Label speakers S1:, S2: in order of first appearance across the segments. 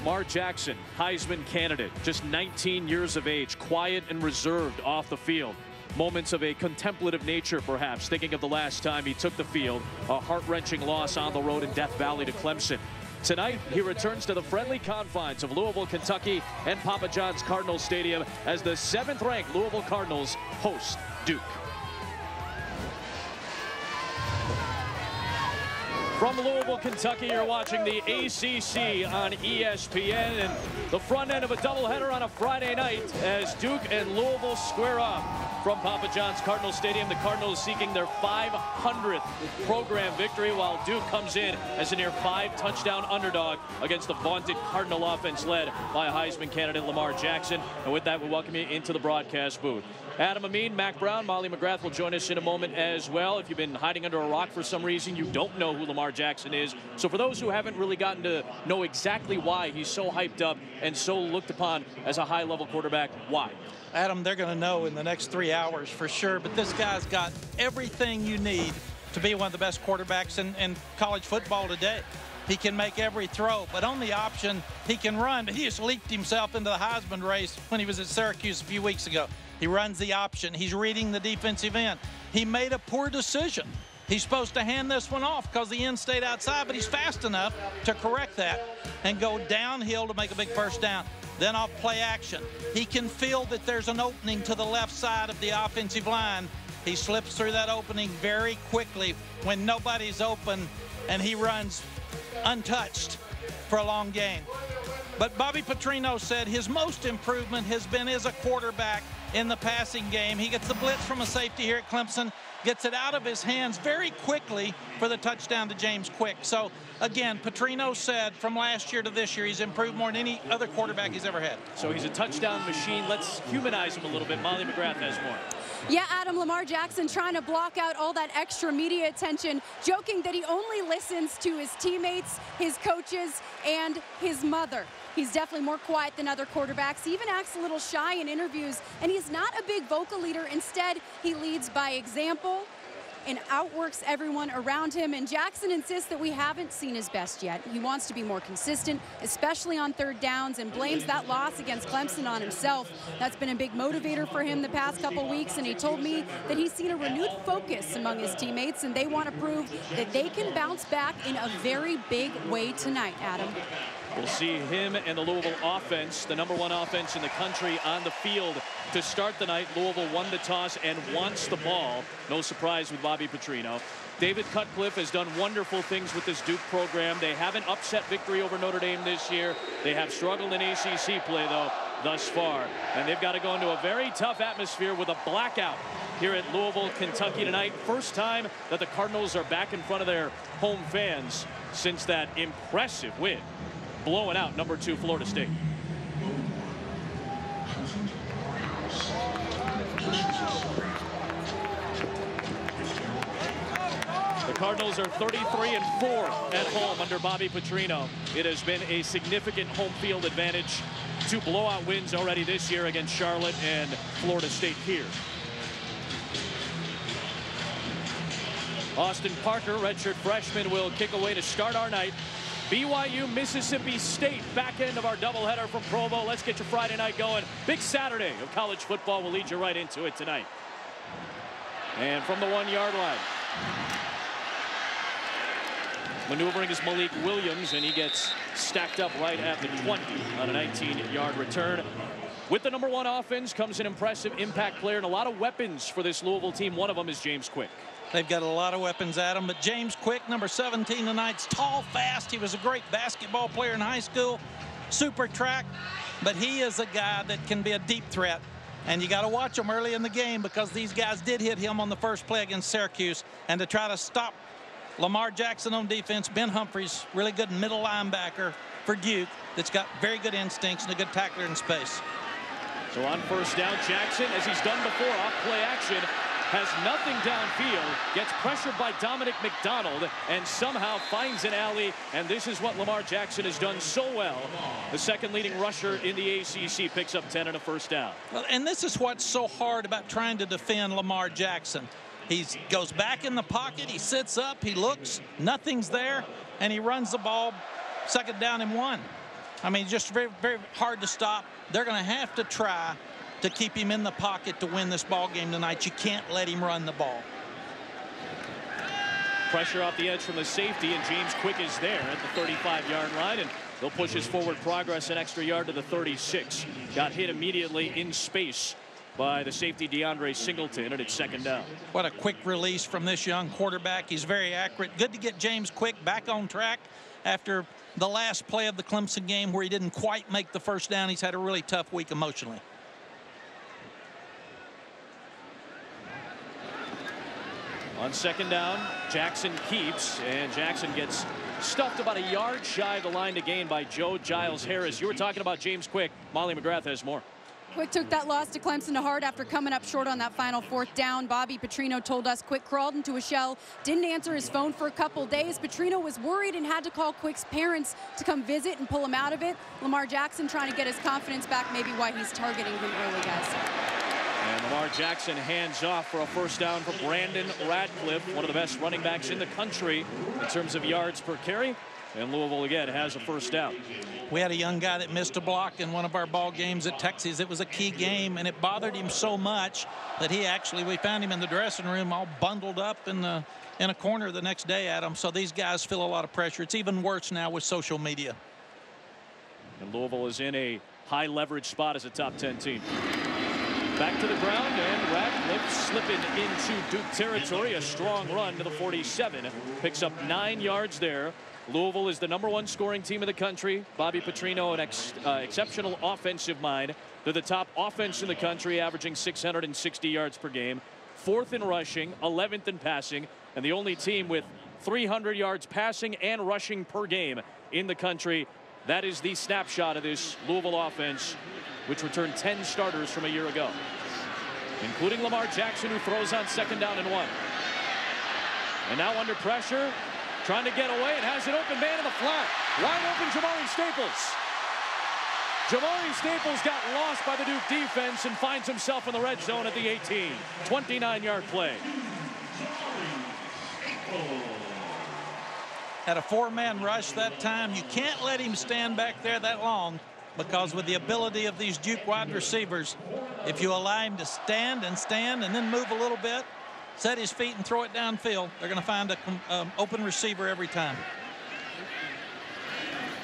S1: Lamar Jackson, Heisman candidate, just 19 years of age, quiet and reserved off the field. Moments of a contemplative nature, perhaps, thinking of the last time he took the field, a heart-wrenching loss on the road in Death Valley to Clemson. Tonight, he returns to the friendly confines of Louisville, Kentucky, and Papa John's Cardinals Stadium as the 7th-ranked Louisville Cardinals host Duke. From Louisville, Kentucky, you're watching the ACC on ESPN, and the front end of a doubleheader on a Friday night as Duke and Louisville square off from Papa John's Cardinals Stadium. The Cardinals seeking their 500th program victory, while Duke comes in as a near 5-touchdown underdog against the vaunted Cardinal offense led by Heisman candidate Lamar Jackson. And with that, we welcome you into the broadcast booth. Adam Amin, Mac Brown, Molly McGrath will join us in a moment as well. If you've been hiding under a rock for some reason, you don't know who Lamar Jackson is. So for those who haven't really gotten to know exactly why he's so hyped up and so looked upon as a high-level quarterback, why?
S2: Adam, they're going to know in the next 3 hours for sure, but this guy's got everything you need to be one of the best quarterbacks in college football today. He can make every throw, but on the option, he can run. He just leaped himself into the Heisman race when he was at Syracuse a few weeks ago. He runs the option. He's reading the defensive end. He made a poor decision. He's supposed to hand this one off because the end stayed outside, but he's fast enough to correct that and go downhill to make a big first down. Then off play action. He can feel that there's an opening to the left side of the offensive line. He slips through that opening very quickly when nobody's open, and he runs untouched for a long gain. But Bobby Petrino said his most improvement has been as a quarterback in the passing game. He gets the blitz from a safety here at Clemson, gets it out of his hands very quickly for the touchdown to James Quick. So, again, Petrino said from last year to this year, he's improved more than any other quarterback he's ever had.
S1: So he's a touchdown machine. Let's humanize him a little bit. Molly McGrath has more.
S3: Yeah, Adam, Lamar Jackson trying to block out all that extra media attention, joking that he only listens to his teammates, his coaches, and his mother. He's definitely more quiet than other quarterbacks. He even acts a little shy in interviews, and he's not a big vocal leader. Instead, he leads by example and outworks everyone around him. And Jackson insists that we haven't seen his best yet. He wants to be more consistent, especially on third downs, and blames that loss against Clemson on himself. That's been a big motivator for him the past couple weeks, and he told me that he's seen a renewed focus among his teammates, and they want to prove that they can bounce back in a very big way tonight, Adam.
S1: We'll see him and the Louisville offense, the #1 offense in the country, on the field to start the night. Louisville won the toss and wants the ball. No surprise with Bobby Petrino. David Cutcliffe has done wonderful things with this Duke program. They haven't upset victory over Notre Dame this year. They have struggled in ACC play, though, thus far. And they've got to go into a very tough atmosphere with a blackout here at Louisville, Kentucky tonight. First time that the Cardinals are back in front of their home fans since that impressive win, blowing out #2 Florida State. The Cardinals are 33-4 at home under Bobby Petrino. It has been a significant home field advantage. 2 blowout wins already this year against Charlotte and Florida State here. Austin Parker, redshirt freshman, will kick away to start our night. BYU, Mississippi State, back end of our doubleheader from Provo. Let's get your Friday night going. Big Saturday of college football. We'll lead you right into it tonight. And from the 1-yard line, maneuvering is Malik Williams, and he gets stacked up right at the 20 on a 19-yard return. With the #1 offense comes an impressive impact player and a lot of weapons for this Louisville team. One of them is James Quick.
S2: They've got a lot of weapons, Adam, but James Quick, number 17 tonight's tall, fast. He was a great basketball player in high school, super track, but he is a guy that can be a deep threat. And you got to watch him early in the game because these guys did hit him on the first play against Syracuse. And to try to stop Lamar Jackson on defense, Ben Humphrey's really good middle linebacker for Duke that's got very good instincts and a good tackler in space.
S1: So on first down, Jackson, as he's done before, off play action, has nothing downfield, gets pressured by Dominic McDonald, and somehow finds an alley. And this is what Lamar Jackson has done so well. The second leading rusher in the ACC picks up 10 and a first down.
S2: Well, and this is what's so hard about trying to defend Lamar Jackson. He goes back in the pocket, he sits up, he looks, nothing's there, and he runs the ball, second down and 1. I mean, just very, very hard to stop. They're going to have to try to keep him in the pocket to win this ball game tonight. You can't let him run the ball.
S1: Pressure off the edge from the safety, and James Quick is there at the 35-yard line, and they'll push his forward progress an extra yard to the 36. Got hit immediately in space by the safety DeAndre Singleton, and it's second down.
S2: What a quick release from this young quarterback. He's very accurate. Good to get James Quick back on track after the last play of the Clemson game where he didn't quite make the first down. He's had a really tough week emotionally.
S1: On second down, Jackson keeps, and Jackson gets stuffed about a yard shy of the line to gain by Joe Giles Harris. You were talking about James Quick. Molly McGrath has more.
S3: Quick took that loss to Clemson to heart after coming up short on that final fourth down. Bobby Petrino told us Quick crawled into a shell, didn't answer his phone for a couple days. Petrino was worried and had to call Quick's parents to come visit and pull him out of it. Lamar Jackson trying to get his confidence back, maybe why he's targeting him early, guys.
S1: And Lamar Jackson hands off for a first down for Brandon Radcliffe, one of the best running backs in the country in terms of yards per carry. And Louisville again has a first down.
S2: We had a young guy that missed a block in one of our ball games at Texas. It was a key game, and it bothered him so much that we found him in the dressing room all bundled up in a corner the next day at him. So these guys feel a lot of pressure. It's even worse now with social media.
S1: And Louisville is in a high leverage spot as a top 10 team. Back to the ground, and Radcliffe slipping into Duke territory. A strong run to the 47. Picks up 9 yards there. Louisville is the #1 scoring team in the country. Bobby Petrino, an exceptional offensive mind. They're the top offense in the country, averaging 660 yards per game. 4th in rushing, 11th in passing, and the only team with 300 yards passing and rushing per game in the country. That is the snapshot of this Louisville offense, which returned 10 starters from a year ago, including Lamar Jackson, who throws on second down and 1. And now under pressure, trying to get away, and has an open man in the flat. Wide open Jamari Staples. Jamari Staples got lost by the Duke defense and finds himself in the red zone at the 18. 29-yard play.
S2: Had a 4-man rush that time. You can't let him stand back there that long, because with the ability of these Duke wide receivers, if you allow him to stand and then move a little bit, set his feet and throw it downfield, they're going to find an open receiver every time.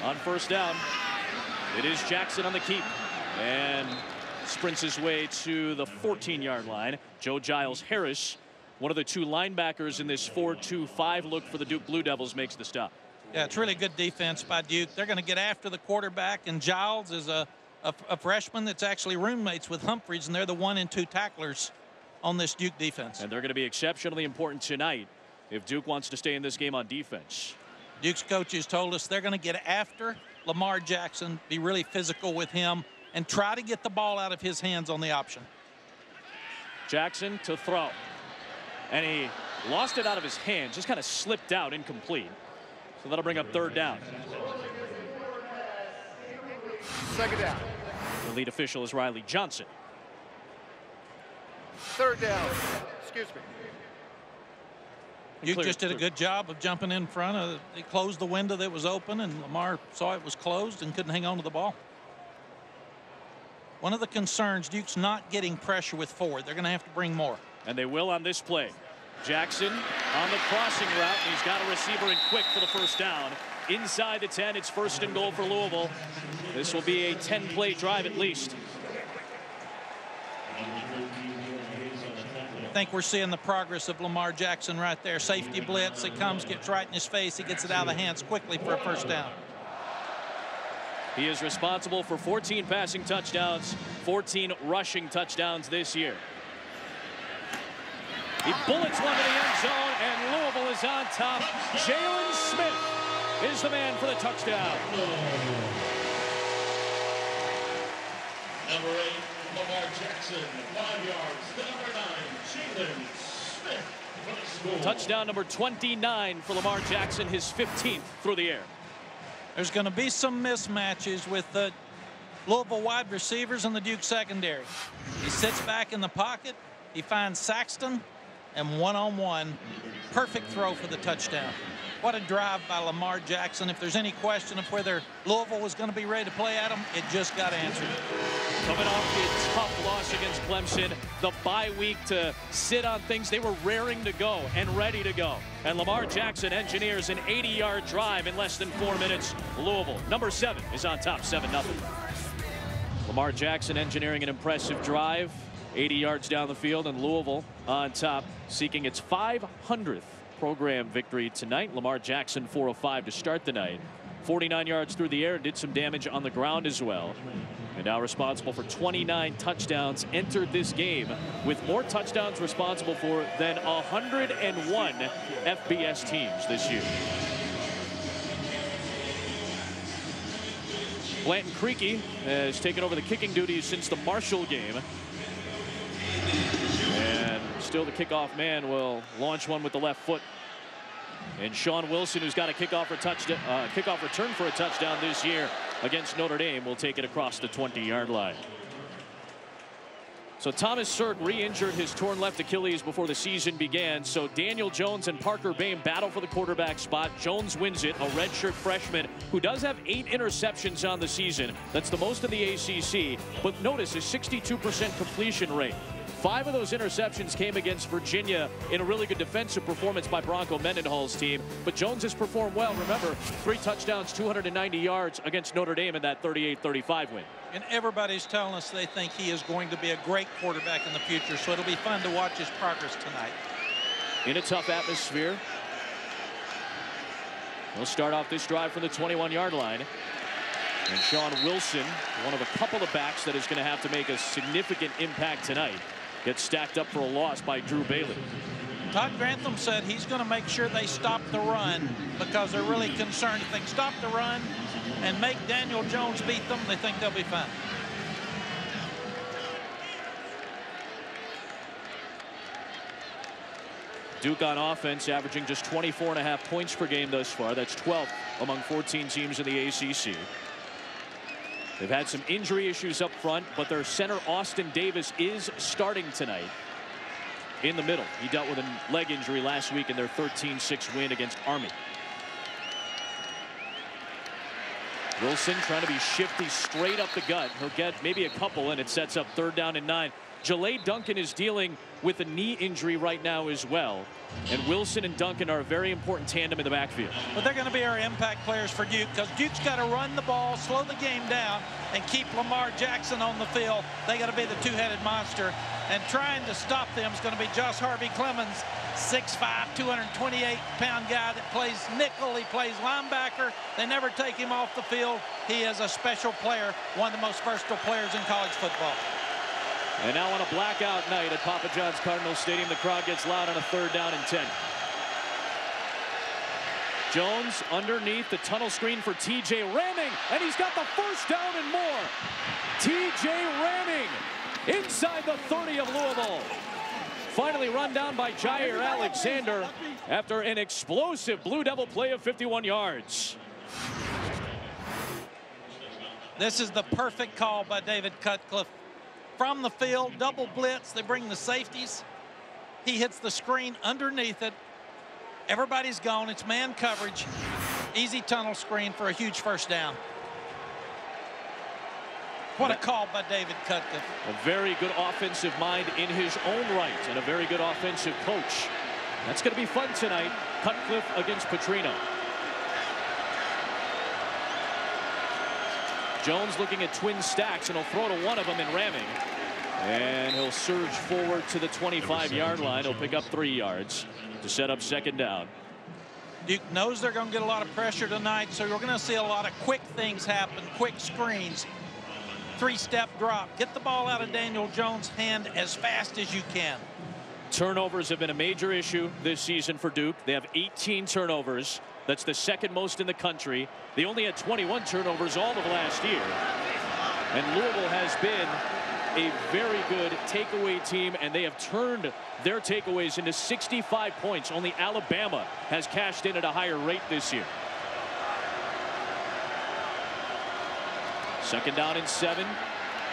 S1: On first down, it is Jackson on the keep and sprints his way to the 14-yard line. Joe Giles Harris, one of the 2 linebackers in this 4-2-5 look for the Duke Blue Devils, makes the stop.
S2: Yeah, it's really good defense by Duke. They're going to get after the quarterback, and Giles is a freshman that's actually roommates with Humphreys, and they're the 1 and 2 tacklers on this Duke defense.
S1: And they're going to be exceptionally important tonight if Duke wants to stay in this game on defense.
S2: Duke's coaches told us they're going to get after Lamar Jackson, be really physical with him, and try to get the ball out of his hands on the option.
S1: Jackson to throw. And he lost it out of his hands, just kind of slipped out, incomplete. So that'll bring up third down.
S4: Second down.
S1: The lead official is Riley Johnson.
S4: Third down. Excuse me.
S2: Duke just did a good job of jumping in front. They closed the window that was open, and Lamar saw it was closed and couldn't hang on to the ball. One of the concerns, Duke's not getting pressure with 4. They're going to have to bring more.
S1: And they will on this play. Jackson on the crossing route, and he's got a receiver in Quick for the first down. Inside the 10, it's 1st and goal for Louisville. This will be a 10-play drive at least.
S2: I think we're seeing the progress of Lamar Jackson right there. Safety blitz, it comes, gets right in his face. He gets it out of the hands quickly for a first down.
S1: He is responsible for 14 passing touchdowns, 14 rushing touchdowns this year. He bullets one to the end zone, and Louisville is on top. Jalen Smith is the man for the touchdown.
S5: Number 8, Lamar Jackson, 5 yards. The number 9, Jalen Smith for the score.
S1: Touchdown number 29 for Lamar Jackson, his 15th through the air.
S2: There's going to be some mismatches with the Louisville wide receivers and the Duke secondary. He sits back in the pocket. He finds Saxton, and one-on-one, perfect throw for the touchdown. What a drive by Lamar Jackson. If there's any question of whether Louisville was going to be ready to play at him, it just got answered.
S1: Coming off the tough loss against Clemson, the bye week to sit on things, they were raring to go and ready to go. And Lamar Jackson engineers an 80-yard drive in less than 4 minutes. Louisville, number 7, is on top, 7-0. Lamar Jackson engineering an impressive drive, 80 yards down the field, and Louisville on top, seeking its 500th program victory tonight. Lamar Jackson 4 of 5 to start the night. 49 yards through the air, did some damage on the ground as well. And now responsible for 29 touchdowns, entered this game with more touchdowns responsible for than 101 FBS teams this year. Blanton Creaky has taken over the kicking duties since the Marshall game. And still the kickoff man will launch one with the left foot. And Sean Wilson, who's got a kickoff return for a touchdown this year against Notre Dame, will take it across the 20-yard line. So Thomas Sirk re-injured his torn left Achilles before the season began. So Daniel Jones and Parker Boehm battle for the quarterback spot. Jones wins it, a redshirt freshman who does have 8 interceptions on the season. That's the most in the ACC. But notice his 62% completion rate. 5 of those interceptions came against Virginia in a really good defensive performance by Bronco Mendenhall's team. But Jones has performed well. Remember, 3 touchdowns, 290 yards against Notre Dame in that 38-35 win.
S2: And everybody's telling us they think he is going to be a great quarterback in the future. So it'll be fun to watch his progress tonight.
S1: In a tough atmosphere. We'll start off this drive from the 21-yard line. And Sean Wilson, one of a couple of backs that is going to have to make a significant impact tonight, gets stacked up for a loss by Drew Bailey.
S2: Todd Grantham said he's going to make sure they stop the run because they're really concerned. If they can stop the run and make Daniel Jones beat them, they think they'll be fine.
S1: Duke on offense averaging just 24.5 points per game thus far. That's 12th among 14 teams in the ACC. They've had some injury issues up front, but their center Austin Davis is starting tonight. In the middle, he dealt with a leg injury last week in their 13-6 win against Army. Wilson trying to be shifty straight up the gut. He'll get maybe a couple, and it sets up 3rd down and 9. Jalea Duncan is dealing with a knee injury right now as well. And Wilson and Duncan are a very important tandem in the backfield.
S2: But they're going to be our impact players for Duke because Duke's got to run the ball, slow the game down, and keep Lamar Jackson on the field. They got to be the two-headed monster. And trying to stop them is going to be Josh Harvey Clemens, 6'5", 228-pound guy that plays nickel. He plays linebacker. They never take him off the field. He is a special player, one of the most versatile players in college football.
S1: And now on a blackout night at Papa John's Cardinals Stadium, the crowd gets loud on a 3rd down and 10. Jones underneath the tunnel screen for TJ ramming, and he's got the 1st down and more. TJ ramming inside the 30 of Louisville. Finally run down by Jair Alexander after an explosive Blue Devil play of 51 yards.
S2: This is the perfect call by David Cutcliffe. From the field, double blitz, they bring the safeties. He hits the screen underneath it. Everybody's gone. It's man coverage. Easy tunnel screen for a huge 1st down. What a call by David Cutcliffe.
S1: A very good offensive mind in his own right, and a very good offensive coach. That's going to be fun tonight. Cutcliffe against Petrino. Jones looking at twin stacks, and he'll throw to one of them in ramming. And he'll surge forward to the 25-yard line. He'll pick up 3 yards to set up 2nd down.
S2: Duke knows they're going to get a lot of pressure tonight, so you're going to see a lot of quick things happen, quick screens, 3-step drop. Get the ball out of Daniel Jones' hand as fast as you can.
S1: Turnovers have been a major issue this season for Duke. They have 18 turnovers. That's the 2nd most in the country. They only had 21 turnovers all of last year. And Louisville has been a very good takeaway team, and they have turned their takeaways into 65 points. Only Alabama has cashed in at a higher rate this year. 2nd down and 7,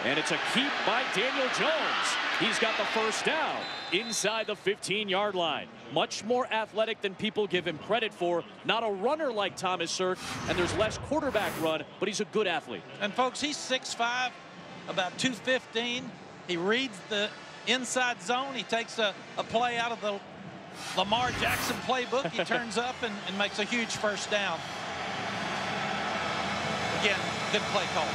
S1: and it's a keep by Daniel Jones. He's got the first down inside the 15-yard line. Much more athletic than people give him credit for. Not a runner like Thomas Sirk, and there's less quarterback run, but he's a good athlete.
S2: And folks, he's 6'5", about 215. He reads the inside zone. He takes a play out of the Lamar Jackson playbook. He turns up and makes a huge first down. Again, good play call.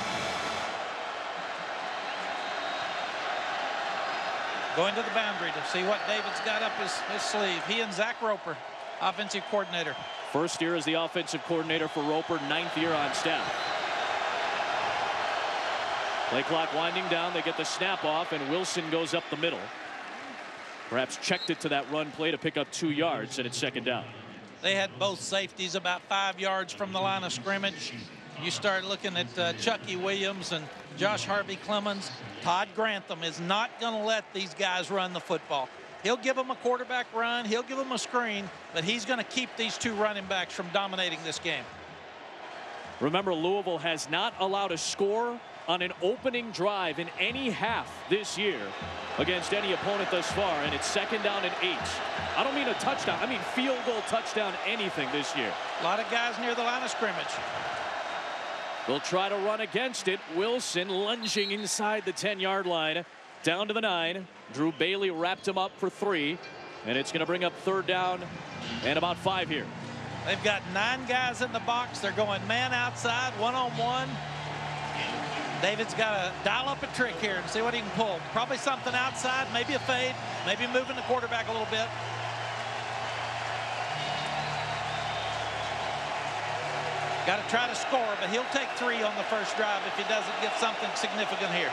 S2: Going to the boundary to see what David's got up his sleeve. He and Zach Roper, offensive coordinator.
S1: First year as the offensive coordinator for Roper, 9th year on staff. Play clock winding down. They get the snap off, and Wilson goes up the middle. Perhaps checked it to that run play to pick up 2 yards, and it's second down.
S2: They had both safeties about 5 yards from the line of scrimmage. You start looking at Chucky Williams and Josh Harvey Clemens. Todd Grantham is not going to let these guys run the football. He'll give them a quarterback run. He'll give them a screen, but he's going to keep these 2 running backs from dominating this game.
S1: Remember, Louisville has not allowed a score on an opening drive in any half this year against any opponent thus far, and it's second down and 8. I don't mean a touchdown. I mean field goal, touchdown, anything this year.
S2: A lot of guys near the line of scrimmage.
S1: They'll try to run against it. Wilson lunging inside the 10-yard line, down to the 9. Drew Bailey wrapped him up for 3, and it's going to bring up third down and about 5 here.
S2: They've got 9 guys in the box. They're going man outside, one-on-one. David's got to dial up a trick here and see what he can pull. Probably something outside, maybe a fade, maybe moving the quarterback a little bit. Got to try to score, but he'll take 3 on the first drive if he doesn't get something significant here.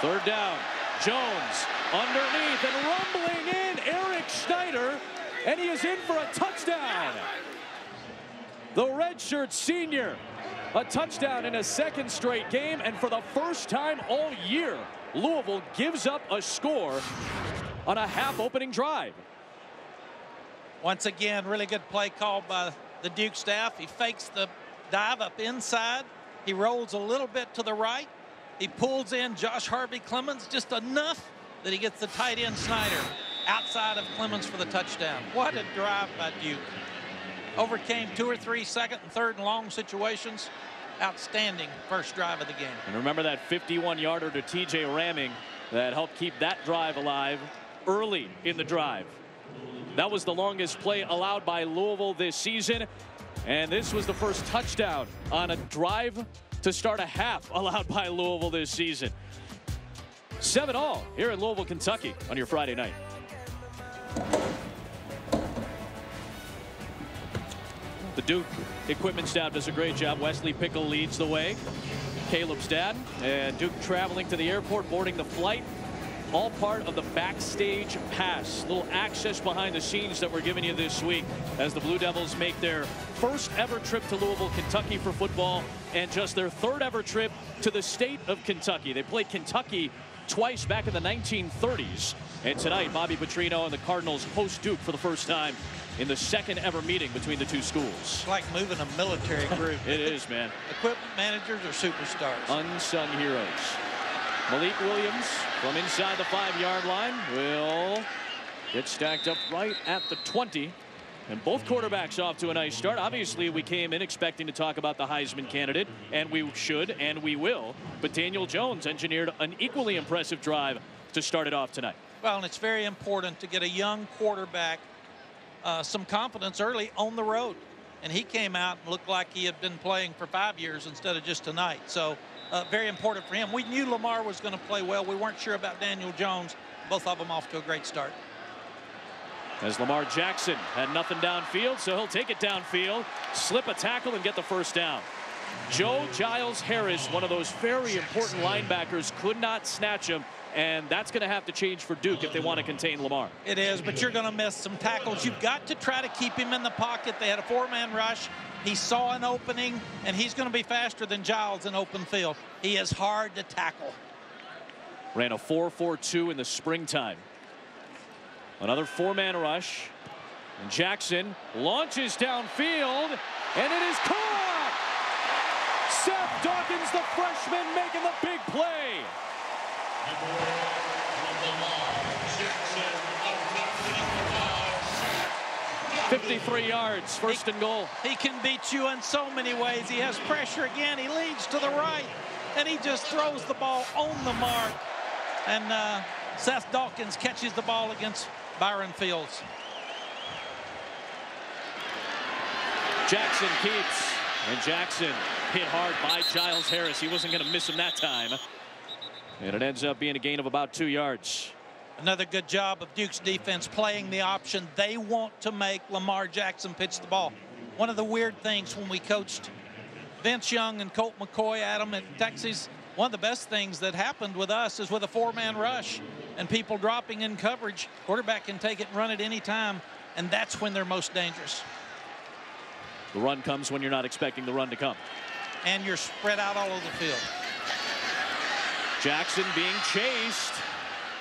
S1: Third down. Jones underneath and rumbling in. Eric Schneider, and he is in for a touchdown. The redshirt senior, a touchdown in a second straight game, and for the first time all year, Louisville gives up a score on a half opening drive.
S2: Once again, really good play called by the Duke staff. He fakes the dive up inside. He rolls a little bit to the right. He pulls in Josh Harvey Clemens just enough that he gets the tight end Snyder outside of Clemens for the touchdown. What a drive by Duke. Overcame 2 or 3 second and third and long situations. Outstanding first drive of the game.
S1: And remember that 51-yarder to TJ Ramming that helped keep that drive alive early in the drive. That was the longest play allowed by Louisville this season, and this was the first touchdown on a drive to start a half allowed by Louisville this season. 7-all here in Louisville, Kentucky on your Friday night. The Duke equipment staff does a great job. Wesley Pickle leads the way. Caleb's dad, and Duke traveling to the airport, boarding the flight. All part of the backstage pass, little access behind the scenes that we're giving you this week as the Blue Devils make their first ever trip to Louisville, Kentucky for football, and just their 3rd ever trip to the state of Kentucky. They played Kentucky twice back in the 1930s, and tonight Bobby Petrino and the Cardinals host Duke for the first time in the 2nd ever meeting between the 2 schools.
S2: It's like moving a military group.
S1: It is, man.
S2: Equipment managers are superstars.
S1: Unsung heroes. Malik Williams from inside the 5-yard line will get stacked up right at the 20. And both quarterbacks off to a nice start. Obviously, we came in expecting to talk about the Heisman candidate, and we should and we will. But Daniel Jones engineered an equally impressive drive to start it off tonight.
S2: Well, and it's very important to get a young quarterback some confidence early on the road. And he came out and looked like he had been playing for 5 years instead of just tonight. So very important for him. We knew Lamar was going to play well. We weren't sure about Daniel Jones. Both of them off to a great start.
S1: As Lamar Jackson had nothing downfield, so he'll take it downfield, slip a tackle, and get the first down. Joe Giles Harris, one of those very important linebackers, could not snatch him, and that's going to have to change for Duke if they want to contain Lamar.
S2: It is, but you're going to miss some tackles. You've got to try to keep him in the pocket. They had a 4-man rush. He saw an opening, and he's going to be faster than Giles in open field. He is hard to tackle.
S1: Ran a 4.42 in the springtime. Another 4-man rush. And Jackson launches downfield, and it is caught! Seth Dawkins, the freshman, making the big play.
S5: Lamar Jackson,
S1: 53 yards, first and goal.
S2: He can beat you in so many ways. He has pressure again. He leads to the right, and he just throws the ball on the mark. And Seth Dawkins catches the ball against Byron Fields.
S1: Jackson keeps, and Jackson hit hard by Giles Harris. He wasn't going to miss him that time. And it ends up being a gain of about 2 yards.
S2: Another good job of Duke's defense playing the option. They want to make Lamar Jackson pitch the ball. One of the weird things when we coached Vince Young and Colt McCoy at them at Texas, one of the best things that happened with us is with a four-man rush and people dropping in coverage. Quarterback can take it and run it any time, and that's when they're most dangerous.
S1: The run comes when you're not expecting the run to come.
S2: And you're spread out all over the field.
S1: Jackson being chased,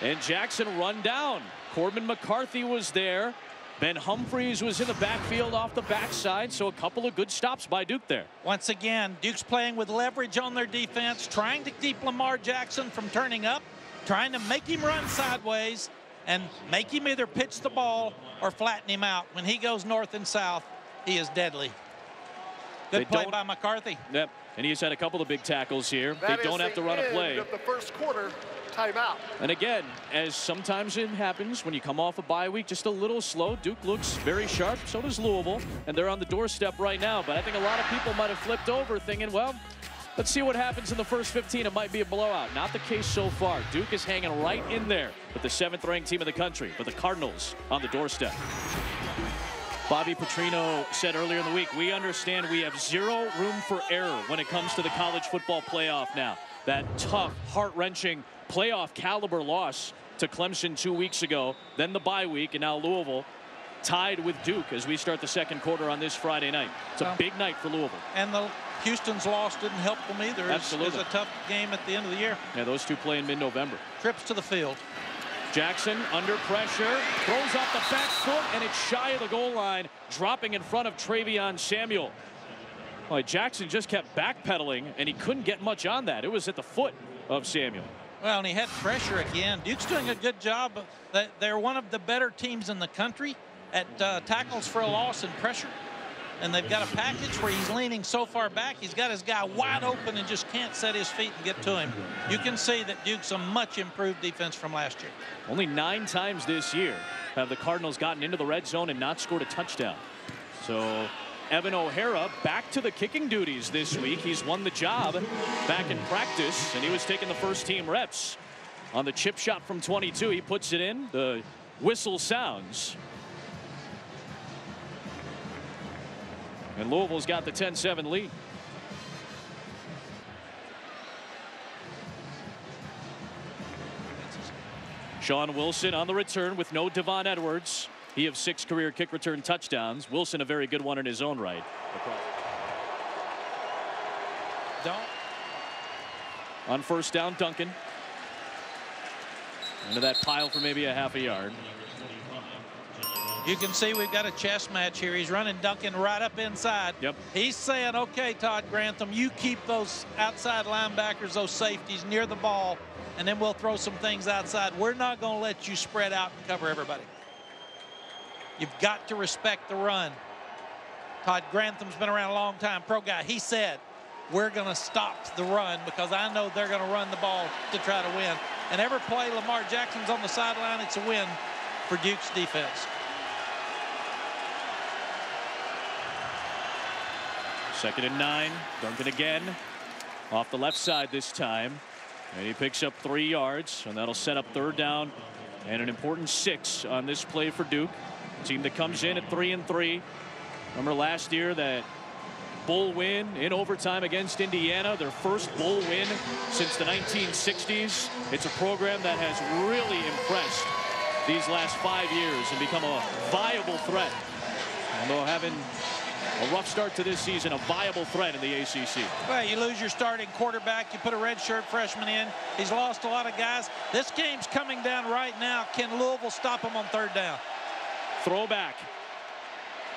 S1: and Jackson run down. Corbin McCarthy was there. Ben Humphreys was in the backfield off the backside, so a couple of good stops by Duke there.
S2: Once again, Duke's playing with leverage on their defense, trying to keep Lamar Jackson from turning up, trying to make him run sideways and make him either pitch the ball or flatten him out. When he goes north and south, he is deadly. Good play by McCarthy.
S1: Yep, and he's had a couple of big tackles here.
S4: That
S1: they don't have to run a play.
S4: Of the first quarter, timeout.
S1: And again, as sometimes it happens when you come off a bye week, just a little slow. Duke looks very sharp. So does Louisville, and they're on the doorstep right now. But I think a lot of people might have flipped over thinking, well, let's see what happens in the first 15. It might be a blowout. Not the case so far. Duke is hanging right in there with the 7th-ranked team in the country, with the Cardinals on the doorstep. Bobby Petrino said earlier in the week, we understand we have zero room for error when it comes to the college football playoff now. That tough, heart-wrenching playoff caliber loss to Clemson 2 weeks ago, then the bye week, and now Louisville tied with Duke as we start the second quarter on this Friday night. It's a big night for Louisville.
S2: And the Houston's loss didn't help them either.
S1: Absolutely.
S2: It's a tough game at the end of the year.
S1: Yeah, those two play in mid-November.
S2: Trips to the field.
S1: Jackson under pressure, throws off the back foot, and it's shy of the goal line, dropping in front of Travion Samuel. Well, Jackson just kept backpedaling, and he couldn't get much on that. It was at the foot of Samuel.
S2: Well, and he had pressure again. Duke's doing a good job. They're one of the better teams in the country at tackles for a loss and pressure. And they've got a package where he's leaning so far back, he's got his guy wide open and just can't set his feet and get to him. You can see that Duke's a much improved defense from last year.
S1: Only 9 times this year have the Cardinals gotten into the red zone and not scored a touchdown. So Evan O'Hara back to the kicking duties this week. He's won the job back in practice, and he was taking the first team reps. On the chip shot from 22, he puts it in. The whistle sounds. And Louisville's got the 10-7 lead. Sean Wilson on the return with no Devon Edwards. He has 6 career kick return touchdowns. Wilson a very good one in his own right. On first down, Duncan. Into that pile for maybe a half a yard.
S2: You can see we've got a chess match here. He's running Duncan right up inside.
S1: Yep. He's
S2: saying, okay, Todd Grantham, you keep those outside linebackers, those safeties near the ball, and then we'll throw some things outside. We're not going to let you spread out and cover everybody. You've got to respect the run. Todd Grantham's been around a long time, pro guy. He said, we're going to stop the run because I know they're going to run the ball to try to win. And every play Lamar Jackson's on the sideline, it's a win for Duke's defense.
S1: 2nd and 9. Duncan again off the left side this time, and he picks up 3 yards, and that'll set up 3rd down and an important 6 on this play for Duke. A team that comes in at 3-3. Remember last year that bowl win in overtime against Indiana, their first bowl win since the 1960s. It's a program that has really impressed these last 5 years and become a viable threat. Although having a rough start to this season, a viable threat in the ACC.
S2: Well, you lose your starting quarterback. You put a redshirt freshman in. He's lost a lot of guys. This game's coming down right now. Can Louisville stop him on 3rd down?
S1: Throwback.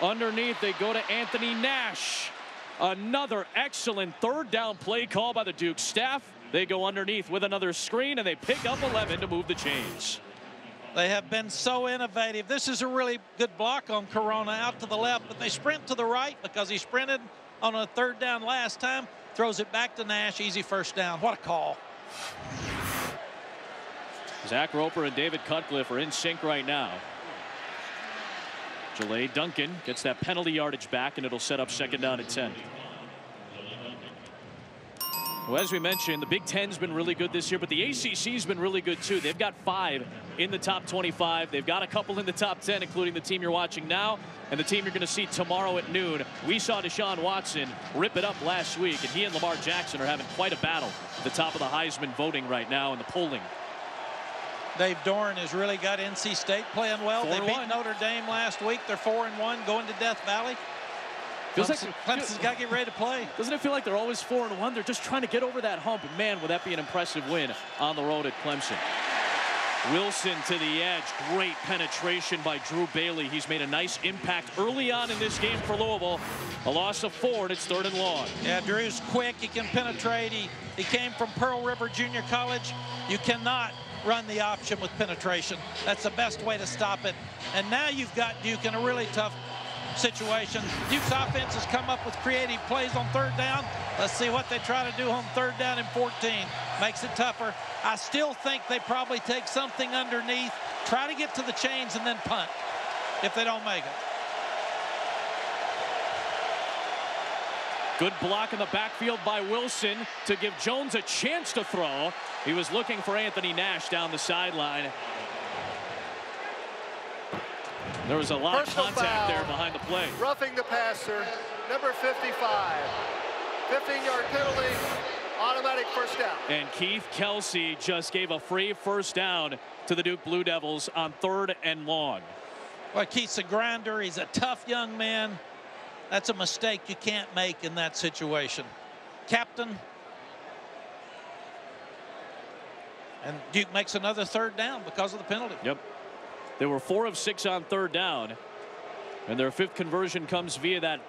S1: Underneath, they go to Anthony Nash. Another excellent third down play call by the Duke staff. They go underneath with another screen, and they pick up 11 to move the chains.
S2: They have been so innovative. This is a really good block on Corona out to the left, but they sprint to the right because he sprinted on a third down last time. Throws it back to Nash. Easy first down. What a call.
S1: Zach Roper and David Cutcliffe are in sync right now. Jalea Duncan gets that penalty yardage back, and it'll set up second down at 10. Well, as we mentioned, the Big Ten's been really good this year, but the ACC's been really good too. They've got 5 in the top 25. They've got a couple in the top 10, including the team you're watching now and the team you're going to see tomorrow at noon. We saw Deshaun Watson rip it up last week, and he and Lamar Jackson are having quite a battle at the top of the Heisman voting right now in the polling. Dave
S2: Doran has really got NC State playing well. They beat Notre Dame last week. They're 4-1 going to Death Valley. Clemson's got to get ready to play.
S1: Doesn't it feel like they're always 4-1? They're just trying to get over that hump. And man, would that be an impressive win on the road at Clemson. Wilson to the edge. Great penetration by Drew Bailey. He's made a nice impact early on in this game for Louisville. A loss of 4, and it's 3rd and long.
S2: Yeah, Drew's quick. He can penetrate. He came from Pearl River Junior College. You cannot run the option with penetration. That's the best way to stop it. And now you've got Duke in a really tough situation. Duke's offense has come up with creative plays on third down. Let's see what they try to do on third down and 14. Makes it tougher. I still think they probably take something underneath, try to get to the chains, and then punt if they don't make it.
S1: Good block in the backfield by Wilson to give Jones a chance to throw. He was looking for Anthony Nash down the sideline. There was a lot of contact there behind the play.
S4: Roughing the passer, number 55. 15-yard penalty, automatic first down.
S1: And Keith Kelsey just gave a free first down to the Duke Blue Devils on 3rd and long.
S2: Well, Keith's a grinder. He's a tough young man. That's a mistake you can't make in that situation. Captain. And Duke makes another third down because of the penalty.
S1: Yep. They were 4 of 6 on third down, and their 5th conversion comes via that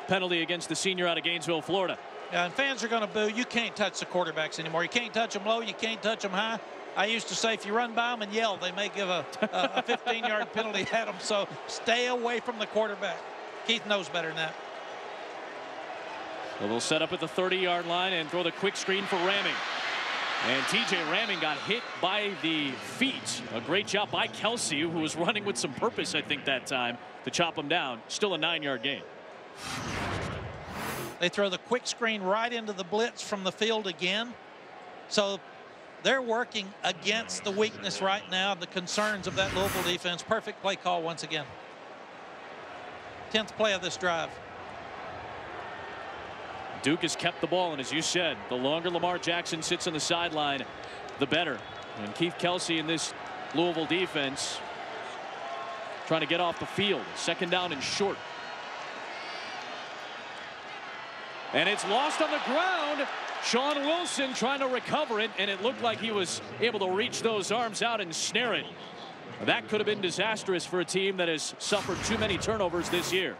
S1: penalty against the senior out of Gainesville, Florida.
S2: Yeah, and fans are going to boo. You can't touch the quarterbacks anymore. You can't touch them low. You can't touch them high. I used to say if you run by them and yell, they may give a 15-yard penalty at them. So stay away from the quarterback. Keith knows better than that.
S1: So they'll set up at the 30-yard line and throw the quick screen for Ramming. And TJ Ramming got hit by the feet. A great job by Kelsey, who was running with some purpose, I think, that time to chop him down. Still a 9-yard gain.
S2: They throw the quick screen right into the blitz from the field again. So they're working against the weakness right now, the concerns of that Louisville defense. Perfect play call once again. 10th play of this drive.
S1: Duke has kept the ball, and as you said, the longer Lamar Jackson sits on the sideline, the better. And Keith Kelsey in this Louisville defense trying to get off the field. 2nd down and short. And it's lost on the ground. Sean Wilson trying to recover it, and it looked like he was able to reach those arms out and snare it. That could have been disastrous for a team that has suffered too many turnovers this year.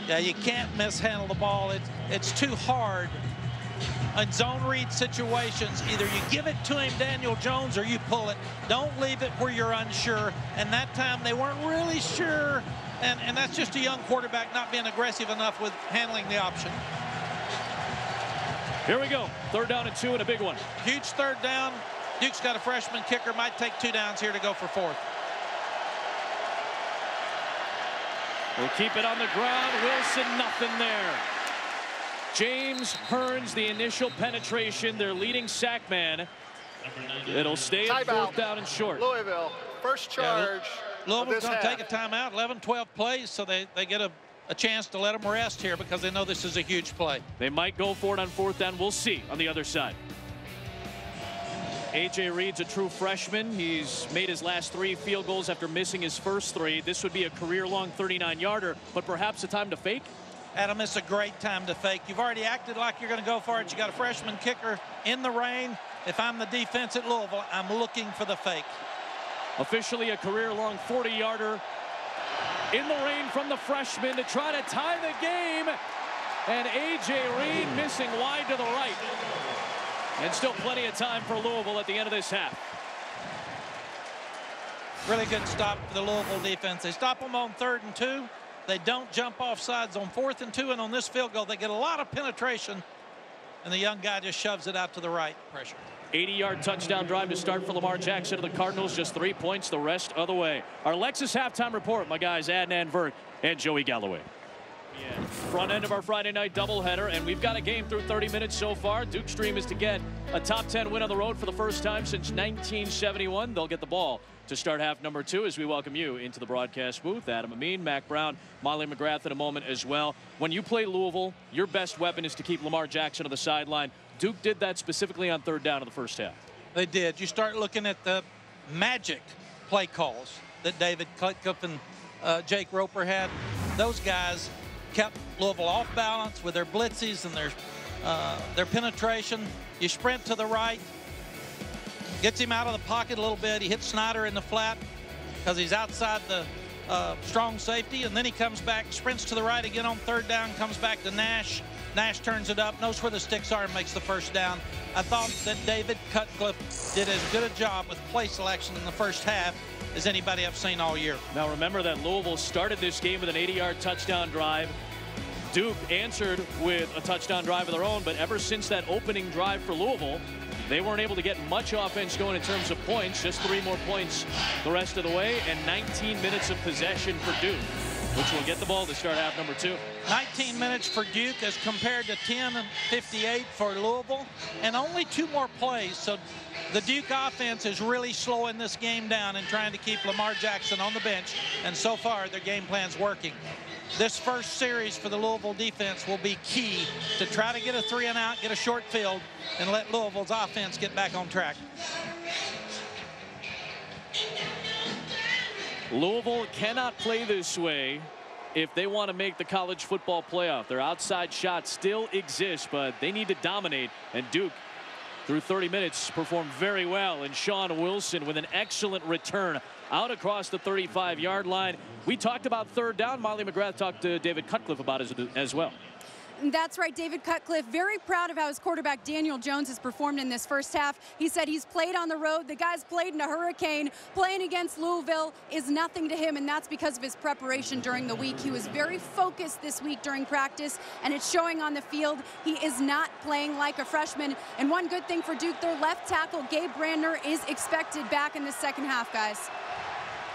S2: Yeah, you can't mishandle the ball. It's too hard. In zone read situations, either you give it to him, Daniel Jones, or you pull it. Don't leave it where you're unsure. And that time they weren't really sure. And that's just a young quarterback not being aggressive enough with handling the option.
S1: Here we go. 3rd down and 2 and a big one.
S2: Huge 3rd down. Duke's got a freshman kicker. Might take 2 downs here to go for 4th.
S1: We'll keep it on the ground. Wilson, nothing there. James Hearns, the initial penetration, their leading sack man. It'll stay at 4th down and short.
S4: Louisville, first charge.
S2: Yeah, Louisville's going to take a timeout. 11-12 plays, so they get a chance to let them rest here because they know this is a huge play.
S1: They might go for it on 4th down. We'll see on the other side. A.J. Reed's a true freshman. He's made his last 3 field goals after missing his first 3. This would be a career-long 39-yarder, but perhaps a time to fake?
S2: Adam, it's a great time to fake. You've already acted like you're going to go for it. You got a freshman kicker in the rain. If I'm the defense at Louisville, I'm looking for the fake.
S1: Officially a career-long 40-yarder. in the rain from the freshman to try to tie the game. And A.J. Reed missing wide to the right. And still plenty of time for Louisville at the end of this half.
S2: Really good stop for the Louisville defense. They stop them on 3rd and 2. They don't jump off sides on 4th and 2. And on this field goal, they get a lot of penetration. And the young guy just shoves it out to the right. Pressure.
S1: 80-yard touchdown drive to start for Lamar Jackson of the Cardinals. Just 3 points, the rest other way. Our Lexus halftime report, my guys Adnan Vert and Joey Galloway. Yeah. Front end of our Friday night doubleheader, and we've got a game through 30 minutes so far. Duke's dream is to get a top 10 win on the road for the first time since 1971. They'll get the ball to start half number 2 as we welcome you into the broadcast booth. Adam Amin, Mac Brown, Molly McGrath in a moment as well. When you play Louisville, your best weapon is to keep Lamar Jackson on the sideline. Duke did that specifically on 3rd down in the first half.
S2: They did. You start looking at the magic play calls that David Cutcliffe and Jake Roper had. Those guys kept Louisville off balance with their blitzes and their penetration. You sprint to the right, gets him out of the pocket a little bit. He hits Snyder in the flat because he's outside the strong safety, and then he comes back, sprints to the right again on 3rd down, comes back to Nash. Nash turns it up, knows where the sticks are, and makes the first down. I thought that David Cutcliffe did as good a job with play selection in the first half as anybody I've seen all year.
S1: Now remember that Louisville started this game with an 80-yard touchdown drive. Duke answered with a touchdown drive of their own, but ever since that opening drive for Louisville, they weren't able to get much offense going in terms of points. Just 3 more points the rest of the way, and 19 minutes of possession for Duke, which will get the ball to start half number 2.
S2: 19 minutes for Duke as compared to 10:58 for Louisville, and only 2 more plays. So the Duke offense is really slowing this game down and trying to keep Lamar Jackson on the bench, and so far their game plan's working. This first series for the Louisville defense will be key to try to get a 3 and out, get a short field, and let Louisville's offense get back on track.
S1: Louisville cannot play this way if they want to make the college football playoff. Their outside shot still exists, but they need to dominate, and Duke through 30 minutes performed very well. And Sean Wilson with an excellent return out across the 35-yard line. We talked about 3rd down. Molly McGrath talked to David Cutcliffe about it as well.
S3: That's right, David Cutcliffe, very proud of how his quarterback Daniel Jones has performed in this first half. He said he's played on the road. The guy's played in a hurricane. Playing against Louisville is nothing to him, and that's because of his preparation during the week. He was very focused this week during practice, and it's showing on the field. He is not playing like a freshman. And one good thing for Duke, their left tackle, Gabe Brandner, is expected back in the second half, guys.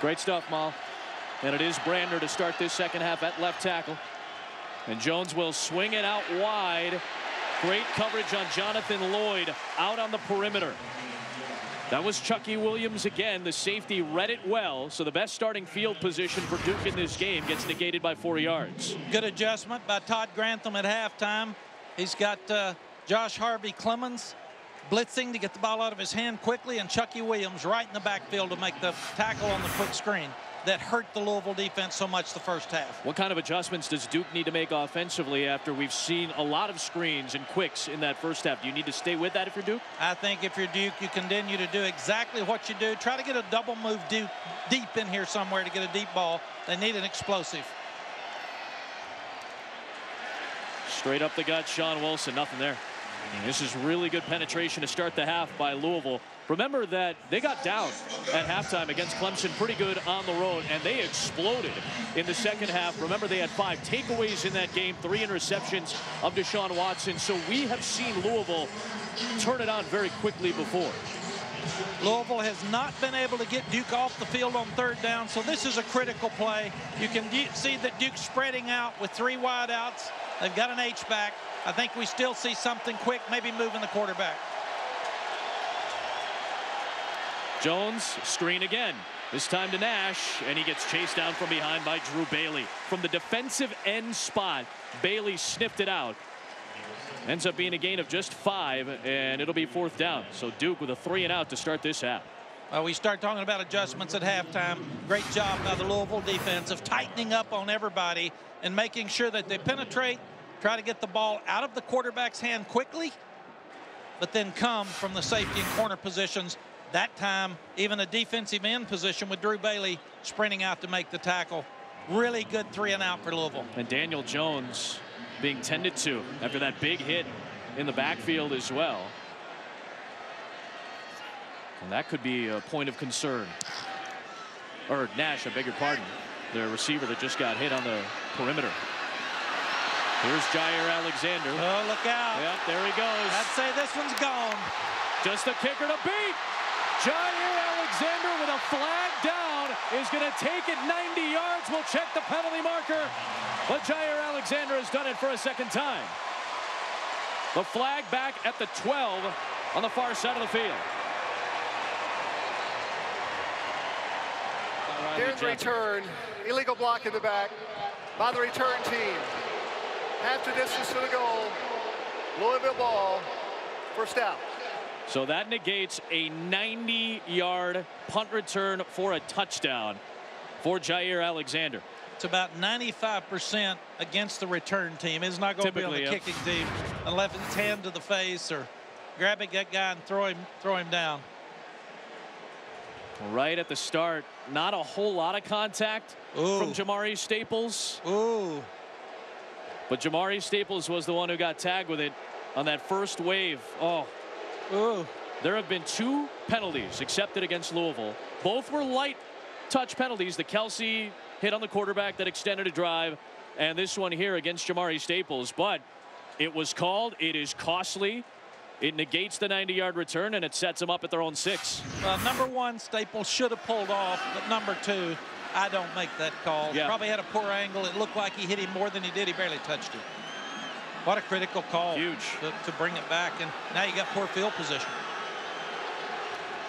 S1: Great stuff, Mal. And it is Brandner to start this second half at left tackle. And Jones will swing it out wide. Great coverage on Jonathan Lloyd out on the perimeter. That was Chucky Williams again. The safety read it well. So the best starting field position for Duke in this game gets negated by 4 yards.
S2: Good adjustment by Todd Grantham at halftime. He's got Josh Harvey Clemens blitzing to get the ball out of his hand quickly, and Chucky Williams right in the backfield to make the tackle on the quick screen that hurt the Louisville defense so much the first half.
S1: What kind of adjustments does Duke need to make offensively after we've seen a lot of screens and quicks in that first half? Do you need to stay with that if you're Duke?
S2: I think if you're Duke, you continue to do exactly what you do. Try to get a double move deep in here somewhere to get a deep ball. They need an explosive.
S1: Straight up the gut, Sean Wilson, nothing there. This is really good penetration to start the half by Louisville. Remember that they got down at halftime against Clemson pretty good on the road, and they exploded in the second half. Remember, they had 5 takeaways in that game, 3 interceptions of Deshaun Watson. So we have seen Louisville turn it on very quickly before.
S2: Louisville has not been able to get Duke off the field on 3rd down, so this is a critical play. You can see that Duke's spreading out with 3 wideouts. They've got an H-back. I think we still see something quick, maybe moving the quarterback.
S1: Jones, screen again. This time to Nash, and he gets chased down from behind by Drew Bailey. From the defensive end spot, Bailey sniffed it out. Ends up being a gain of just 5, and it'll be 4th down. So Duke with a 3 and out to start this half.
S2: We start talking about adjustments at halftime. Great job by the Louisville defense of tightening up on everybody and making sure that they penetrate, try to get the ball out of the quarterback's hand quickly, but then come from the safety and corner positions. That time, even a defensive end position with Drew Bailey sprinting out to make the tackle. Really good 3-and-out for Louisville.
S1: And Daniel Jones being tended to after that big hit in the backfield as well. And that could be a point of concern. Or Nash, I beg your pardon. The receiver that just got hit on the perimeter. Here's Jair Alexander.
S2: Oh, look out.
S1: Yep, there he goes.
S2: I'd say this one's gone.
S1: Just the kicker to beat. Jair Alexander with a flag down is going to take it 90 yards. We'll check the penalty marker. But Jair Alexander has done it for a second time. The flag back at the 12 on the far side of the field.
S4: Here's the return. Illegal block in the back by the return team. Half the distance to the goal. Louisville ball. First out.
S1: So that negates a 90-yard punt return for a touchdown for Jair Alexander.
S2: It's about 95% against the return team. It's not going to be on the kicking team unless it's hand to the face or grabbing that guy and throw him down.
S1: Right at the start, not a whole lot of contact from Jamari Staples.
S2: Ooh.
S1: But Jamari Staples was the one who got tagged with it on that first wave. Oh.
S2: Ooh.
S1: There have been 2 penalties accepted against Louisville. Both were light touch penalties. The Kelsey hit on the quarterback that extended a drive, and this one here against Jamari Staples. But it was called. It is costly. It negates the 90-yard return, and it sets them up at their own 6.
S2: Well, number 1, Staples should have pulled off, but number 2, I don't make that call.
S1: Yeah.
S2: Probably had a poor angle. It looked like he hit him more than he did. He barely touched him. What a critical call.
S1: Huge.
S2: To bring it back, and now you got poor field position.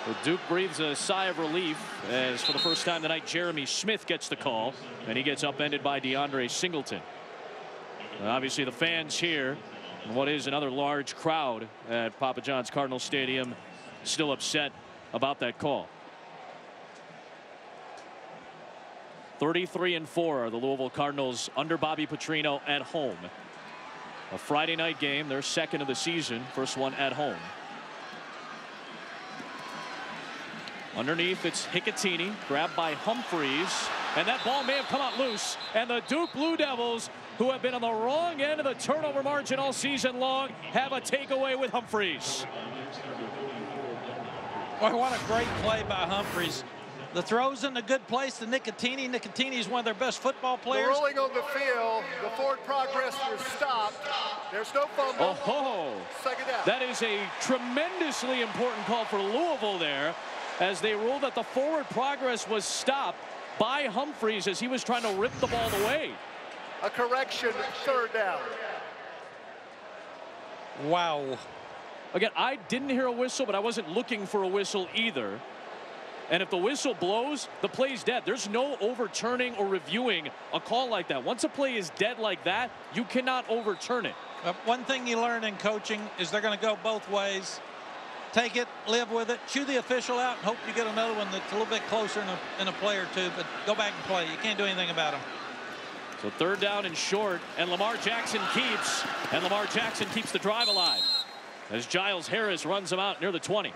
S1: Well, Duke breathes a sigh of relief as for the first time tonight Jeremy Smith gets the call, and he gets upended by DeAndre Singleton. And obviously the fans here, and what is another large crowd at Papa John's Cardinal Stadium, still upset about that call. 33-4 are the Louisville Cardinals under Bobby Petrino at home. A Friday night game, their second of the season, first one at home. Underneath, it's Hicatini, grabbed by Humphreys, and that ball may have come out loose. And the Duke Blue Devils, who have been on the wrong end of the turnover margin all season long, have a takeaway with Humphreys.
S2: Boy, what a great play by Humphreys. The throw's in a good place to Nicotini. Nicotini is one of their best football players.
S4: The rolling on the field. The forward progress was stopped. There's no fumble.
S1: Oh,
S4: second down.
S1: That is a tremendously important call for Louisville there, as they ruled that the forward progress was stopped by Humphreys as he was trying to rip the ball away.
S4: A correction, third down.
S2: Wow.
S1: Again, I didn't hear a whistle, but I wasn't looking for a whistle either. And if the whistle blows, the play's dead. There's no overturning or reviewing a call like that. Once a play is dead like that, you cannot overturn it.
S2: One thing you learn in coaching is they're going to go both ways. Take it, live with it, chew the official out, and hope you get another one that's a little bit closer in a play or two, but go back and play. You can't do anything about them.
S1: So third down and short, and Lamar Jackson keeps the drive alive as Giles Harris runs him out near the 20.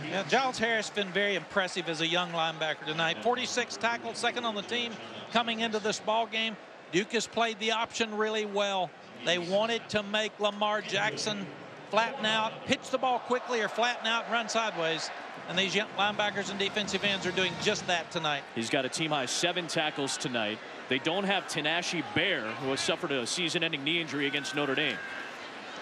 S2: Yeah, Giles Harris has been very impressive as a young linebacker tonight. 46 tackles, second on the team coming into this ball game. Duke has played the option really well. They wanted to make Lamar Jackson flatten out, pitch the ball quickly, or flatten out and run sideways. And these young linebackers and defensive ends are doing just that tonight.
S1: He's got a team-high 7 tackles tonight. They don't have Tanashi Bear, who has suffered a season-ending knee injury against Notre Dame.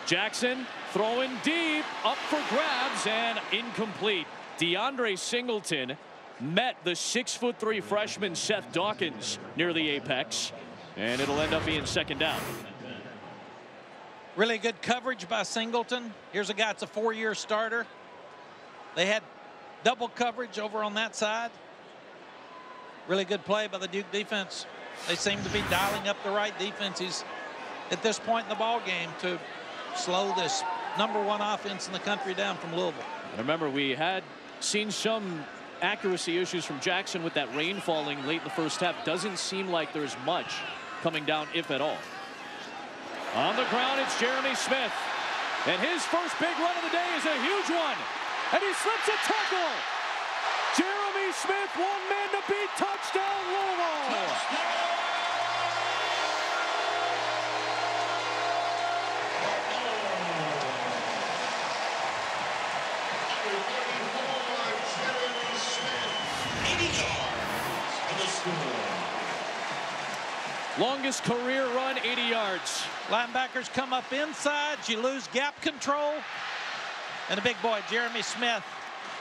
S1: Jackson throwing deep, up for grabs, and incomplete. DeAndre Singleton met the 6'3" freshman Seth Dawkins near the apex, and it'll end up being second down.
S2: Really good coverage by Singleton. Here's a guy that's a 4-year starter. They had double coverage over on that side. Really good play by the Duke defense. They seem to be dialing up the right defenses at this point in the ball game to slow this #1 offense in the country down from Louisville.
S1: And remember, we had seen some accuracy issues from Jackson with that rain falling late in the first half. Doesn't seem like there's much coming down, if at all. On the ground, it's Jeremy Smith. And his first big run of the day is a huge one. And he slips a tackle. Jeremy Jeremy Smith, one man to beat, touchdown Louisville. Longest career run, 80 yards.
S2: Linebackers come up inside. You lose gap control. And the big boy, Jeremy Smith,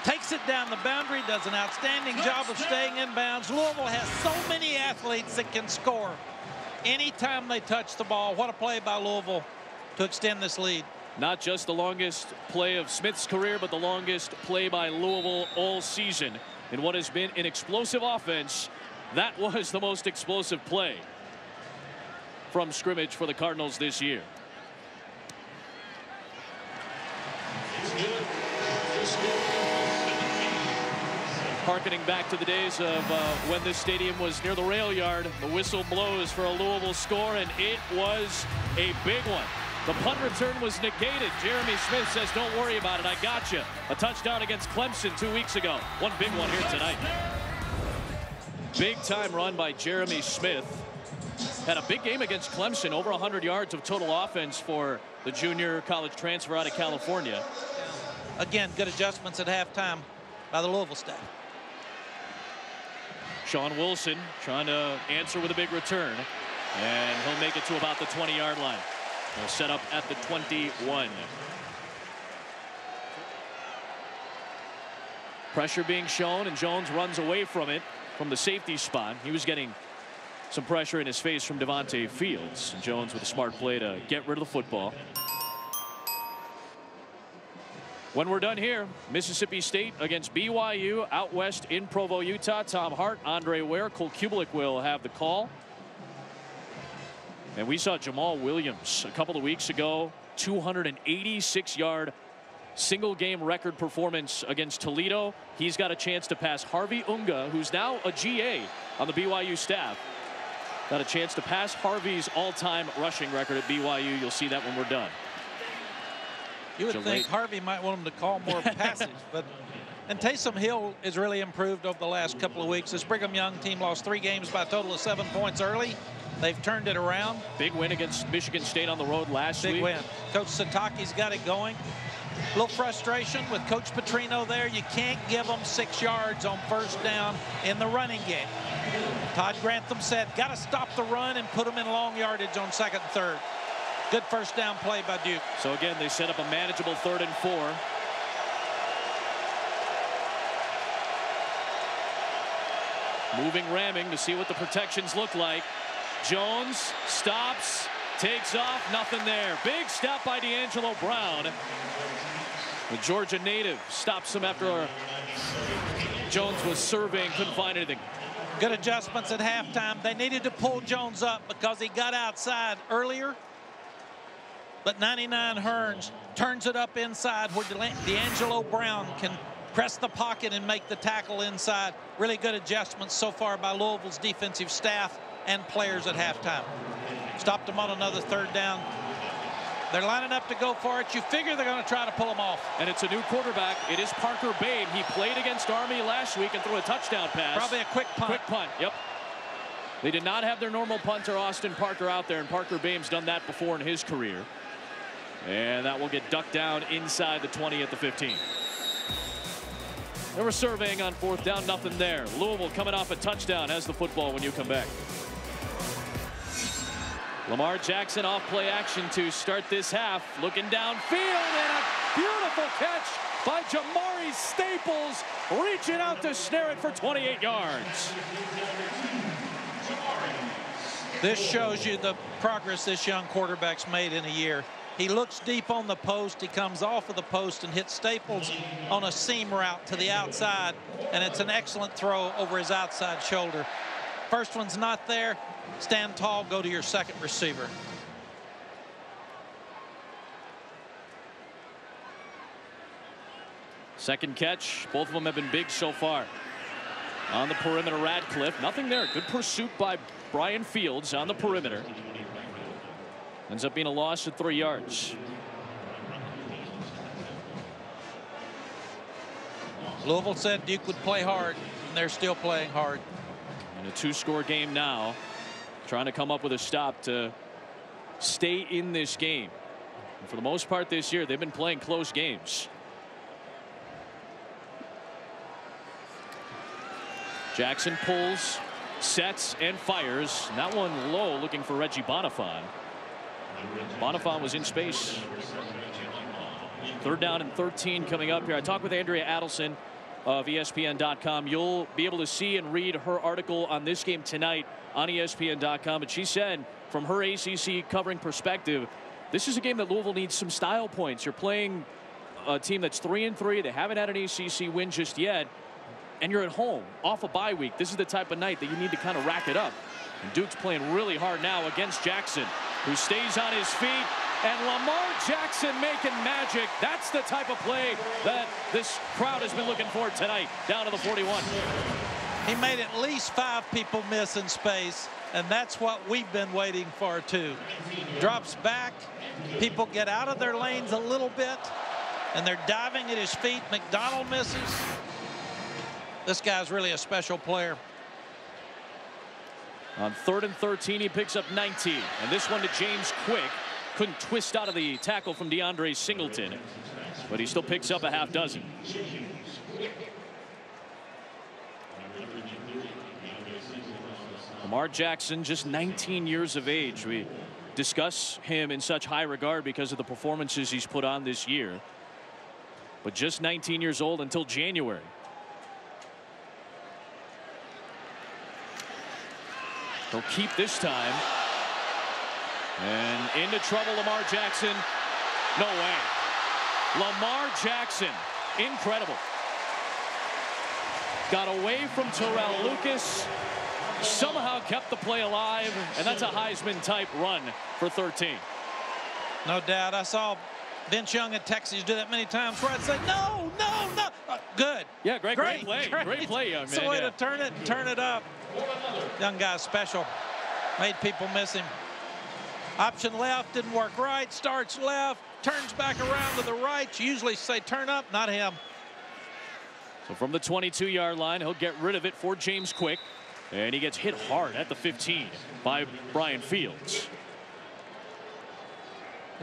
S2: takes it down the boundary, does an outstanding job of staying in bounds. Louisville has so many athletes that can score anytime they touch the ball. What a play by Louisville to extend this lead.
S1: Not just the longest play of Smith's career, but the longest play by Louisville all season. In what has been an explosive offense, that was the most explosive play from scrimmage for the Cardinals this year. Harkening back to the days of when this stadium was near the rail yard, the whistle blows for a Louisville score, and it was a big one. The punt return was negated. Jeremy Smith says, don't worry about it, I got you. A touchdown against Clemson 2 weeks ago. One big one here tonight. Big time run by Jeremy Smith. Had a big game against Clemson, over 100 yards of total offense for the junior college transfer out of California.
S2: Again, good adjustments at halftime by the Louisville staff.
S1: Sean Wilson trying to answer with a big return, and he'll make it to about the 20-yard line. He'll set up at the 21. Pressure being shown, and Jones runs away from it from the safety spot. He was getting some pressure in his face from Devontae Fields. And Jones with a smart play to get rid of the football. When we're done here, Mississippi State against BYU out west in Provo, Utah. Tom Hart, Andre Ware, Cole Kubelik will have the call. And we saw Jamal Williams a couple of weeks ago, 286-yard single game record performance against Toledo. He's got a chance to pass Harvey Unga, who's now a GA on the BYU staff. Got a chance to pass Harvey's all-time rushing record at BYU. You'll see that when we're done.
S2: You would think Harvey might want him to call more passes, and Taysom Hill has really improved over the last couple of weeks. This Brigham Young team lost 3 games by a total of 7 points early. They've turned it around.
S1: Big win against Michigan State on the road last week.
S2: Big win. Coach Sataki's got it going. A little frustration with Coach Petrino there. You can't give them 6 yards on first down in the running game. Todd Grantham said, got to stop the run and put them in long yardage on 2nd and 3rd. Good first down play by Duke.
S1: So again, they set up a manageable 3rd and 4. Moving, ramming to see what the protections look like. Jones stops, takes off, nothing there. Big stop by D'Angelo Brown. The Georgia native stops him after Jones was surveying, couldn't find anything.
S2: Good adjustments at halftime. They needed to pull Jones up because he got outside earlier. But 99 Hearns turns it up inside where D'Angelo Brown can press the pocket and make the tackle inside. Really good adjustments so far by Louisville's defensive staff and players at halftime. Stopped them on another 3rd down. They're lining up to go for it. You figure they're going to try to pull them off.
S1: And it's a new quarterback. It is Parker Babe. He played against Army last week and threw a touchdown pass.
S2: Probably a quick punt.
S1: Quick punt, yep. They did not have their normal punter, Austin Parker, out there, and Parker Babe's done that before in his career. And that will get ducked down inside the 20 at the 15. They were surveying on 4th down, nothing there. Louisville coming off a touchdown has the football when you come back. Lamar Jackson off play action to start this half. Looking downfield, and a beautiful catch by Jamari Staples, reaching out to snare it for 28 yards.
S2: This shows you the progress this young quarterback's made in a year. He looks deep on the post. He comes off of the post and hits Staples on a seam route to the outside, and it's an excellent throw over his outside shoulder. First one's not there. Stand tall, go to your 2nd receiver.
S1: Second catch. Both of them have been big so far. On the perimeter, Radcliffe. Nothing there. Good pursuit by Brian Fields on the perimeter. Ends up being a loss of 3 yards.
S2: Louisville said Duke would play hard. they're still playing hard.
S1: In a 2-score game now, trying to come up with a stop to stay in this game. And for the most part this year, they've been playing close games. Jackson pulls, sets, and fires. And that one low, looking for Reggie Bonifant. Bonifant was in space. 3rd down and 13 coming up here. I talked with Andrea Adelson of ESPN.com. You'll be able to see and read her article on this game tonight on ESPN.com. But she said, from her ACC covering perspective, this is a game that Louisville needs some style points. You're playing a team that's 3-3. They haven't had an ACC win just yet. And you're at home, off a bye week. This is the type of night that you need to kind of rack it up. And Duke's playing really hard now against Jackson, who stays on his feet. And Lamar Jackson making magic. That's the type of play that this crowd has been looking for tonight, down to the 41.
S2: He made at least 5 people miss in space, and that's what we've been waiting for, too. Drops back. People get out of their lanes a little bit, and they're diving at his feet. McDonald misses. This guy's really a special player.
S1: On 3rd and 13, he picks up 19. And this one to James Quick. Couldn't twist out of the tackle from DeAndre Singleton. But he still picks up a half dozen. Lamar Jackson, just 19 years of age. We discuss him in such high regard because of the performances he's put on this year. But just 19 years old until January. He'll keep this time. And into trouble, Lamar Jackson. No way. Lamar Jackson, incredible. Got away from Terrell Lucas. Somehow kept the play alive. And that's a Heisman-type run for 13.
S2: No doubt. I saw Vince Young at Texas do that many times where I'd say, no, no, no. Good.
S1: Yeah, great play. Great play, young man.
S2: It's a way to turn it and turn it up. Young guy's special. Made people miss him. Option left, didn't work right. Starts left, turns back around to the right. You usually say turn up, not him.
S1: So from the 22-yard line, he'll get rid of it for James Quick. And he gets hit hard at the 15 by Brian Fields.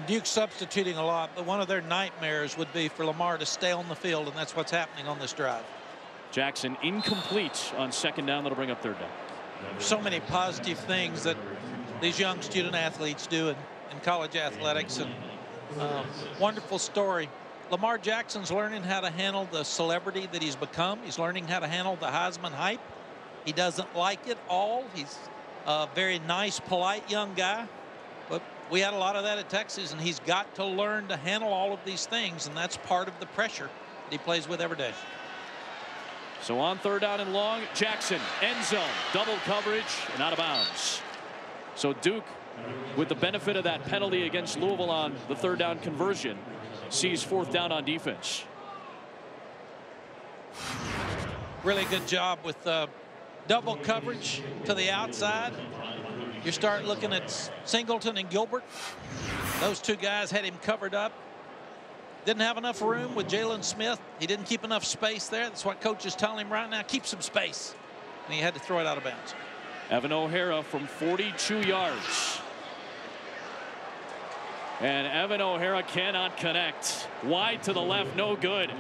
S2: Duke's substituting a lot, but one of their nightmares would be for Lamar to stay on the field, and that's what's happening on this drive.
S1: Jackson incomplete on 2nd down. That'll bring up 3rd down.
S2: So many positive things that these young student athletes do in college athletics, and wonderful story. Lamar Jackson's learning how to handle the celebrity that he's become. He's learning how to handle the Heisman hype. He doesn't like it all. He's a very nice, polite young guy, but we had a lot of that at Texas, and he's got to learn to handle all of these things, and that's part of the pressure that he plays with every day.
S1: So on 3rd down and long, Jackson, end zone, double coverage, and out of bounds. So Duke, with the benefit of that penalty against Louisville on the 3rd down conversion, sees 4th down on defense.
S2: Really good job with double coverage to the outside. You start looking at Singleton and Gilbert. Those 2 guys had him covered up. Didn't have enough room with Jalen Smith. He didn't keep enough space there. That's what coach is telling him right now. Keep some space. And he had to throw it out of bounds.
S1: Evan O'Hara from 42 yards. And Evan O'Hara cannot connect. Wide to the left, no good.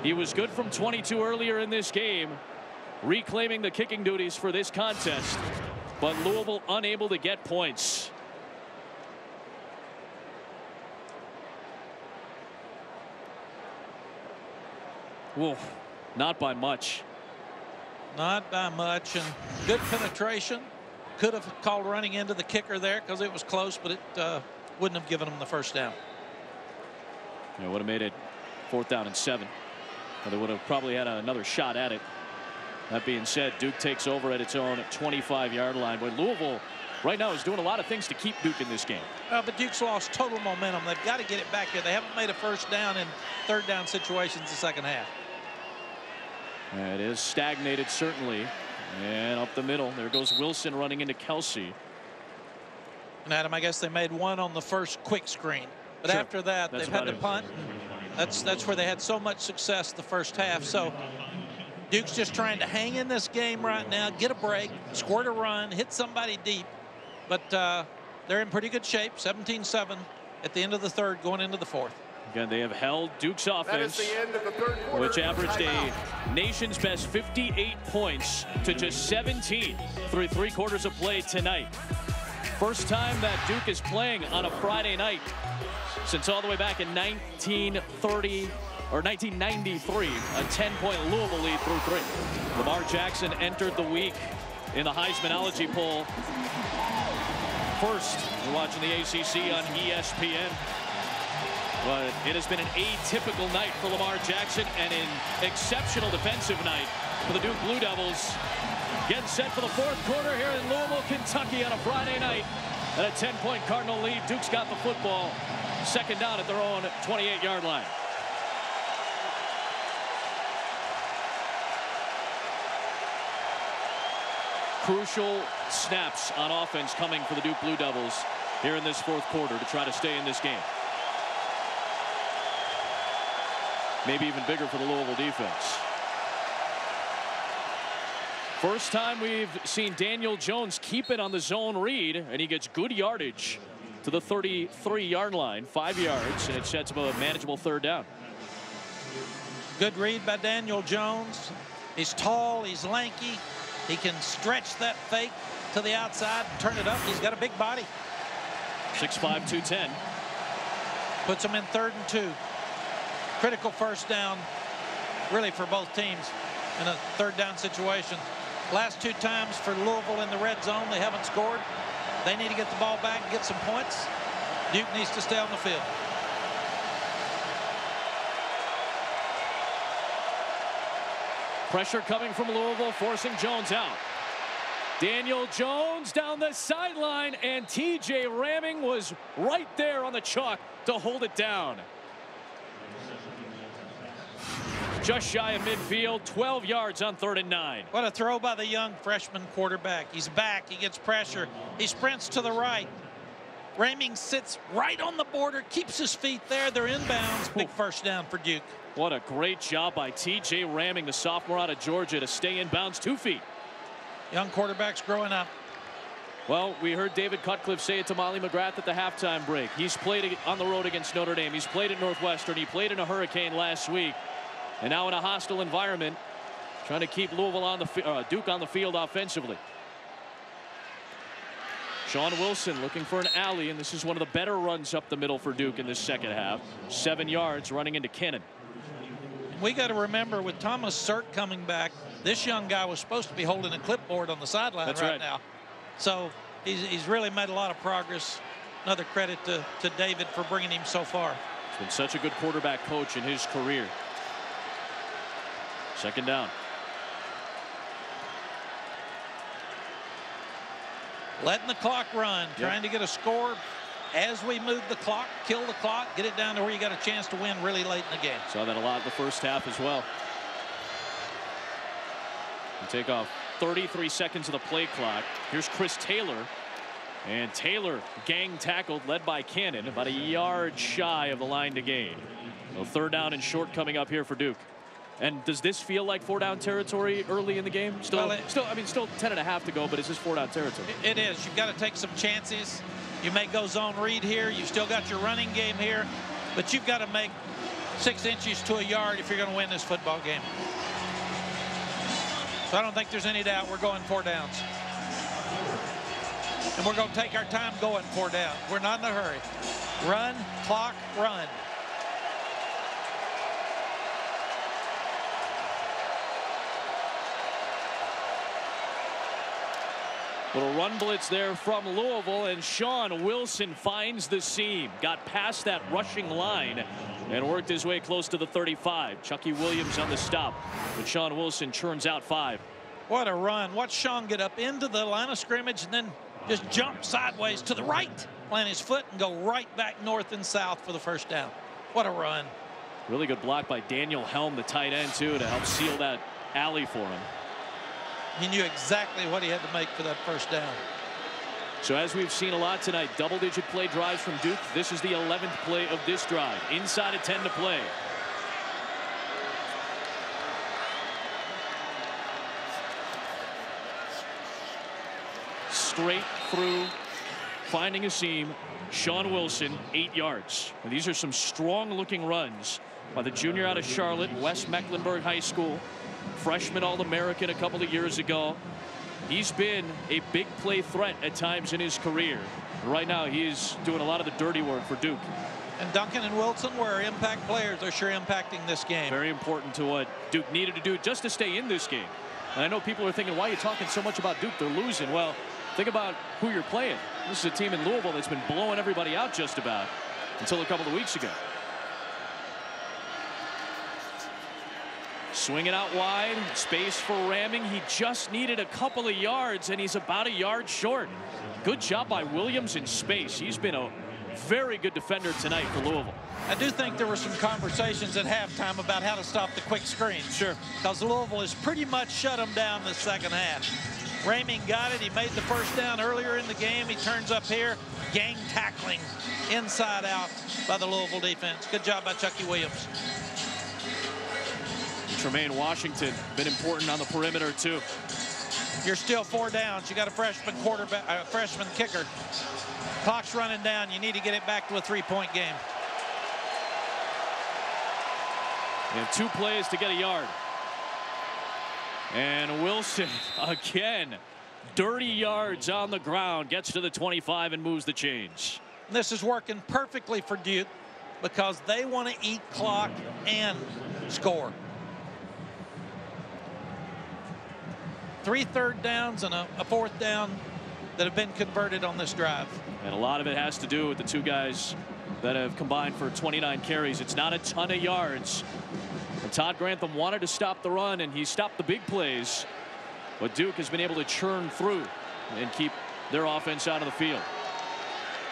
S1: He was good from 22 earlier in this game, reclaiming the kicking duties for this contest. But Louisville unable to get points. Whoa, not by much.
S2: Not by much, and good penetration. Could have called running into the kicker there because it was close, but it wouldn't have given him the 1st down.
S1: Yeah, would have made it 4th down and 7. Or they would have probably had another shot at it. That being said, Duke takes over at its own 25-yard line. But Louisville right now is doing a lot of things to keep Duke in this game.
S2: But Duke's lost total momentum. They've got to get it back here. They haven't made a 1st down in 3rd down situations the 2nd half.
S1: It is stagnated, certainly. And up the middle, there goes Wilson running into Kelsey.
S2: And Adam, I guess they made 1 on the first quick screen. But
S1: sure.
S2: After that, they've had to punt. That's where they had so much success the 1st half. So Duke's just trying to hang in this game right now, get a break, squirt a run, hit somebody deep. But they're in pretty good shape, 17-7 at the end of the third, going into the fourth.
S1: Again, they have held Duke's offense,
S4: the end of the third quarter,
S1: which averaged a nation's best 58 points to just 17 through 3 quarters of play tonight. First time that Duke is playing on a Friday night since all the way back in 1993, a 10-point Louisville lead through 3. Lamar Jackson entered the week in the Heismanology poll first. You're watching the ACC on ESPN. But it has been an atypical night for Lamar Jackson and an exceptional defensive night for the Duke Blue Devils. Getting set for the fourth quarter here in Louisville, Kentucky on a Friday night. At a 10-point Cardinal lead, Duke's got the football. Second down at their own 28-yard line. Crucial snaps on offense coming for the Duke Blue Devils here in this fourth quarter to try to stay in this game. Maybe even bigger for the Louisville defense. First time we've seen Daniel Jones keep it on the zone read, and he gets good yardage to the 33-yard line, 5 yards, and it sets up a manageable third down.
S2: Good read by Daniel Jones. He's tall, he's lanky. He can stretch that fake to the outside and turn it up. He's got a big body.
S1: 6'5", 210.
S2: Puts him in 3rd and 2. Critical first down, really, for both teams in a third down situation. Last 2 times for Louisville in the red zone, they haven't scored. They need to get the ball back and get some points. Duke needs to stay on the field.
S1: Pressure coming from Louisville, forcing Jones out. Daniel Jones down the sideline, and TJ Ramming was right there on the chalk to hold it down. Just shy of midfield, 12 yards on 3rd and 9.
S2: What a throw by the young freshman quarterback. He's back, he gets pressure, he sprints to the right. Ramming sits right on the border, keeps his feet there. They're inbounds. Big first down for Duke.
S1: What a great job by TJ Ramming, the sophomore out of Georgia, to stay in bounds 2 feet.
S2: Young quarterbacks growing up.
S1: Well, we heard David Cutcliffe say it to Molly McGrath at the halftime break. He's played on the road against Notre Dame. He's played at Northwestern. He played in a hurricane last week. And now in a hostile environment, trying to keep Louisville on the Duke on the field offensively. Sean Wilson looking for an alley, and this is one of the better runs up the middle for Duke in this second half. 7 yards running into Cannon.
S2: We got to remember, with Thomas Sirk coming back, this young guy was supposed to be holding a clipboard on the sideline right now. So he's really made a lot of progress. Another credit to David for bringing him so far.
S1: He's been such a good quarterback coach in his career. Second down.
S2: Letting the clock run, trying to get a score as we move the clock, kill the clock, get it down to where you got a chance to win really late in the game.
S1: Saw that a lot in the first half as well. We take off 33 seconds of the play clock. Here's Chris Taylor. And Taylor gang tackled, led by Cannon, about a yard shy of the line to gain. So 3rd down and short coming up here for Duke. And does this feel like 4-down territory early in the game? Still 10.5 to go, but is this 4-down territory?
S2: It is. You've got to take some chances. You may go zone read here. You've still got your running game here, but you've got to make 6 inches to a yard if you're going to win this football game. So I don't think there's any doubt we're going 4 downs. And we're going to take our time going 4 down. We're not in a hurry. Run, clock, run.
S1: Little run blitz there from Louisville, and Sean Wilson finds the seam. Got past that rushing line and worked his way close to the 35. Chucky Williams on the stop, but Sean Wilson churns out 5.
S2: What a run. Watch Sean get up into the line of scrimmage and then just jump sideways to the right, plant his foot, and go right back north and south for the first down. What a run.
S1: Really good block by Daniel Helm, the tight end, too, to help seal that alley for him.
S2: He knew exactly what he had to make for that first down.
S1: So as we've seen a lot tonight, double-digit play drives from Duke. This is the 11th play of this drive. Inside of 10 to play. straight through, finding a seam. Sean Wilson, 8 yards. And these are some strong-looking runs by the junior out of Charlotte, West Mecklenburg High School. Freshman All-American a couple of years ago. He's been a big play threat at times in his career. Right now, he is doing a lot of the dirty work for Duke.
S2: And Duncan and Wilson were impact players. They're sure impacting this game.
S1: Very important to what Duke needed to do just to stay in this game. And I know people are thinking, why are you talking so much about Duke? They're losing. Well, think about who you're playing. This is a team in Louisville that's been blowing everybody out just about until a couple of weeks ago. Swinging out wide, space for ramming. He just needed a couple of yards, and he's about a yard short. Good job by Williams in space. He's been a very good defender tonight for Louisville.
S2: I do think there were some conversations at halftime about how to stop the quick screens.
S1: Sure.
S2: Because Louisville has pretty much shut them down the second half. Raming got it. He made the first down earlier in the game. He turns up here. Gang tackling inside out by the Louisville defense. Good job by Chucky Williams.
S1: Tremaine Washington been important on the perimeter too.
S2: You're still 4 downs. You got a freshman quarterback, a freshman kicker. Clock's running down. You need to get it back to a 3-point game.
S1: We have 2 plays to get a yard. And Wilson again, dirty yards on the ground, gets to the 25 and moves the chains.
S2: This is working perfectly for Duke because they want to eat clock and score. 3 third downs and a 4th down that have been converted on this drive.
S1: And a lot of it has to do with the 2 guys that have combined for 29 carries. It's not a ton of yards. And Todd Grantham wanted to stop the run, and he stopped the big plays. But Duke has been able to churn through and keep their offense out of the field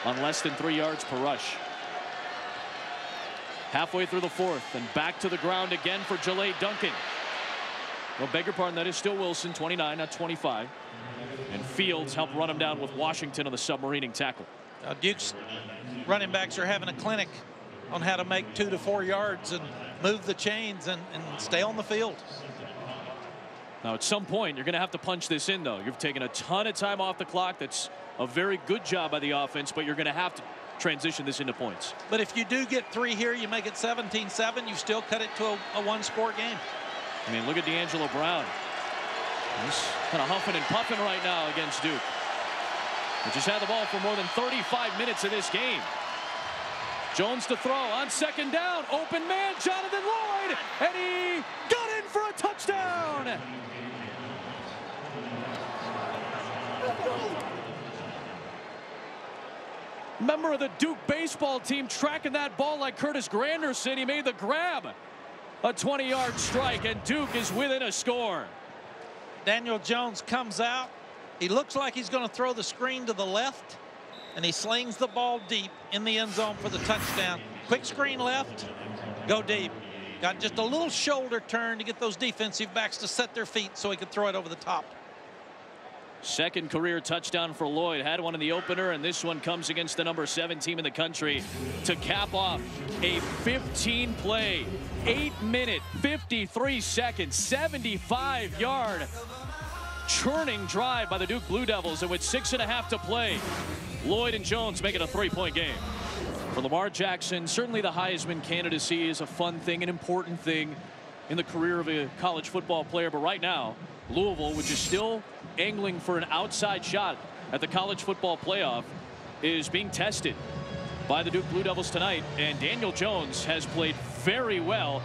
S1: on less than 3 yards per rush. Halfway through the 4th, and back to the ground again for Jalay Duncan. No, beg your pardon, that is still Wilson, 29, not 25. And Fields helped run him down with Washington on the submarining tackle.
S2: Duke's running backs are having a clinic on how to make 2 to 4 yards and move the chains and stay on the field.
S1: Now, at some point, you're going to have to punch this in, though. You've taken a ton of time off the clock. That's a very good job by the offense, but you're going to have to transition this into points.
S2: But if you do get 3 here, you make it 17-7. You still cut it to a 1-score game.
S1: I mean, look at D'Angelo Brown. He's kind of huffing and puffing right now against Duke. He just had the ball for more than 35 minutes of this game. Jones to throw on 2nd down. Open man, Jonathan Lloyd. And he got in for a touchdown. Member of the Duke baseball team tracking that ball like Curtis Granderson. He made the grab. A 20-yard strike, and Duke is within a score.
S2: Daniel Jones comes out. He looks like he's going to throw the screen to the left, and he slings the ball deep in the end zone for the touchdown. Quick screen left, go deep. Got just a little shoulder turn to get those defensive backs to set their feet so he could throw it over the top.
S1: 2nd career touchdown for Lloyd. Had one in the opener, and this one comes against the number 7 team in the country to cap off a 15-play, 8-minute, 53-second, 75-yard churning drive by the Duke Blue Devils. And with 6.5 to play, Lloyd and Jones make it a 3-point game. For Lamar Jackson, certainly the Heisman candidacy is a fun thing, an important thing in the career of a college football player. But right now, Louisville, which is still angling for an outside shot at the college football playoff, is being tested by the Duke Blue Devils tonight. And Daniel Jones has played very well.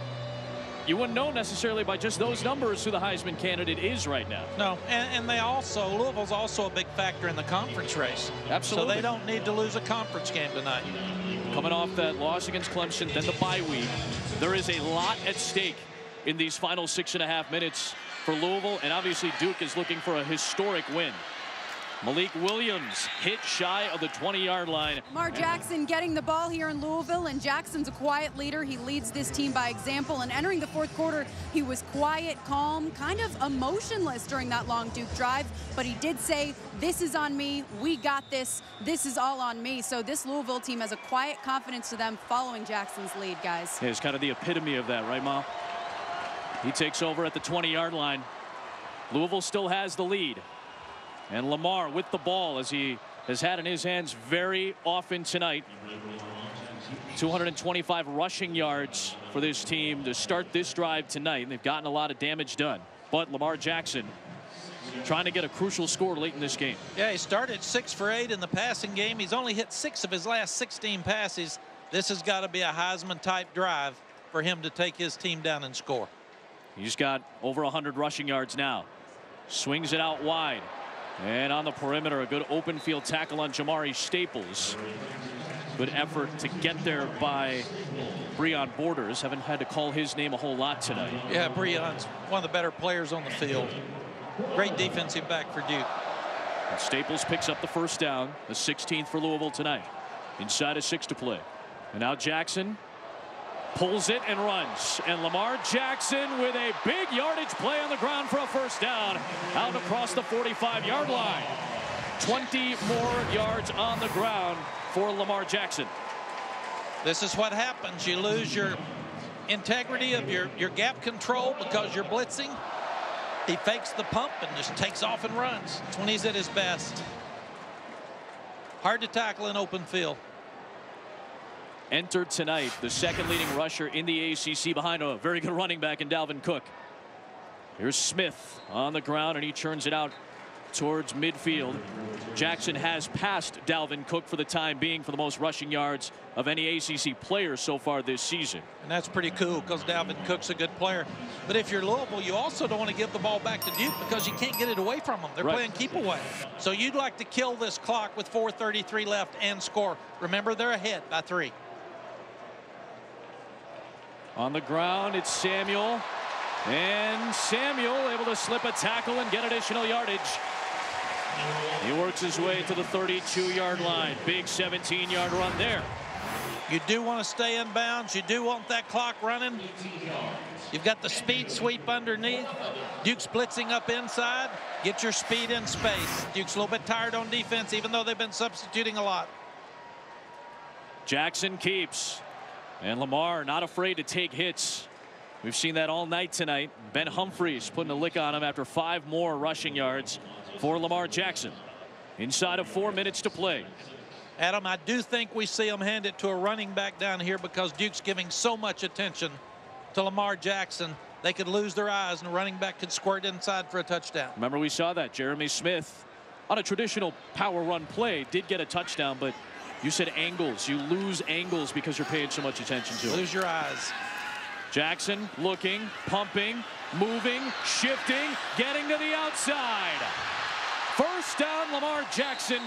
S1: You wouldn't know necessarily by just those numbers who the Heisman candidate is right now.
S2: No, and they also, Louisville's also a big factor in the conference race.
S1: Absolutely.
S2: So they don't need to lose a conference game tonight.
S1: Coming off that loss against Clemson, then the bye week, there is a lot at stake in these final 6.5 minutes for Louisville, and obviously Duke is looking for a historic win. Malik Williams hit shy of the 20-yard line.
S3: Lamar Jackson getting the ball here in Louisville, and Jackson's a quiet leader. He leads this team by example, and entering the 4th quarter, he was quiet, calm, kind of emotionless during that long Duke drive, but he did say, this is on me, we got this is all on me. So this Louisville team has a quiet confidence to them following Jackson's lead, guys.
S1: Yeah, it's kind of the epitome of that, right, Mal? He takes over at the 20-yard line. Louisville still has the lead. And Lamar with the ball, as he has had in his hands very often tonight. 225 rushing yards for this team to start this drive tonight. And they've gotten a lot of damage done. But Lamar Jackson trying to get a crucial score late in this game.
S2: Yeah, he started 6 for 8 in the passing game. He's only hit 6 of his last 16 passes. This has got to be a Heisman-type drive for him to take his team down and score.
S1: He's got over 100 rushing yards now. Swings it out wide. And on the perimeter, a good open field tackle on Jamari Staples. Good effort to get there by Breon Borders. Haven't had to call his name a whole lot tonight.
S2: Yeah, Breon's one of the better players on the field. Great defensive back for Duke.
S1: And Staples picks up the first down, the 16th for Louisville tonight. Inside of 6 to play. And now Jackson pulls it and runs. And Lamar Jackson with a big yardage play on the ground for a first down. Out across the 45-yard line. 20 more yards on the ground for Lamar Jackson.
S2: This is what happens. You lose your integrity of your gap control because you're blitzing. He fakes the pump and just takes off and runs. It's when he's at his best. Hard to tackle in open field.
S1: Entered tonight the second leading rusher in the ACC behind a very good running back in Dalvin Cook. Here's Smith on the ground, and he churns it out towards midfield. Jackson has passed Dalvin Cook for the time being for the most rushing yards of any ACC player so far this season.
S2: And that's pretty cool because Dalvin Cook's a good player. But if you're Louisville, you also don't want to give the ball back to Duke because you can't get it away from them. They're playing keep away. So you'd like to kill this clock with 4:33 left and score. Remember, they're ahead by 3.
S1: On the ground, it's Samuel. And Samuel able to slip a tackle and get additional yardage. He works his way to the 32-yard line. Big 17-yard run there.
S2: You do want to stay in bounds. You do want that clock running. You've got the speed sweep underneath. Duke's blitzing up inside. Get your speed in space. Duke's a little bit tired on defense, even though they've been substituting a lot.
S1: Jackson keeps. And Lamar not afraid to take hits. We've seen that all night tonight. Ben Humphries putting a lick on him after 5 more rushing yards for Lamar Jackson. Inside of 4 minutes to play.
S2: Adam, I do think we see him hand it to a running back down here because Duke's giving so much attention to Lamar Jackson. They could lose their eyes and the running back could squirt inside for a touchdown.
S1: Remember, we saw that. Jeremy Smith on a traditional power run play did get a touchdown, but you said angles. You lose angles because you're paying so much attention to it.
S2: Lose your eyes.
S1: Jackson looking, pumping, moving, shifting, getting to the outside. First down, Lamar Jackson.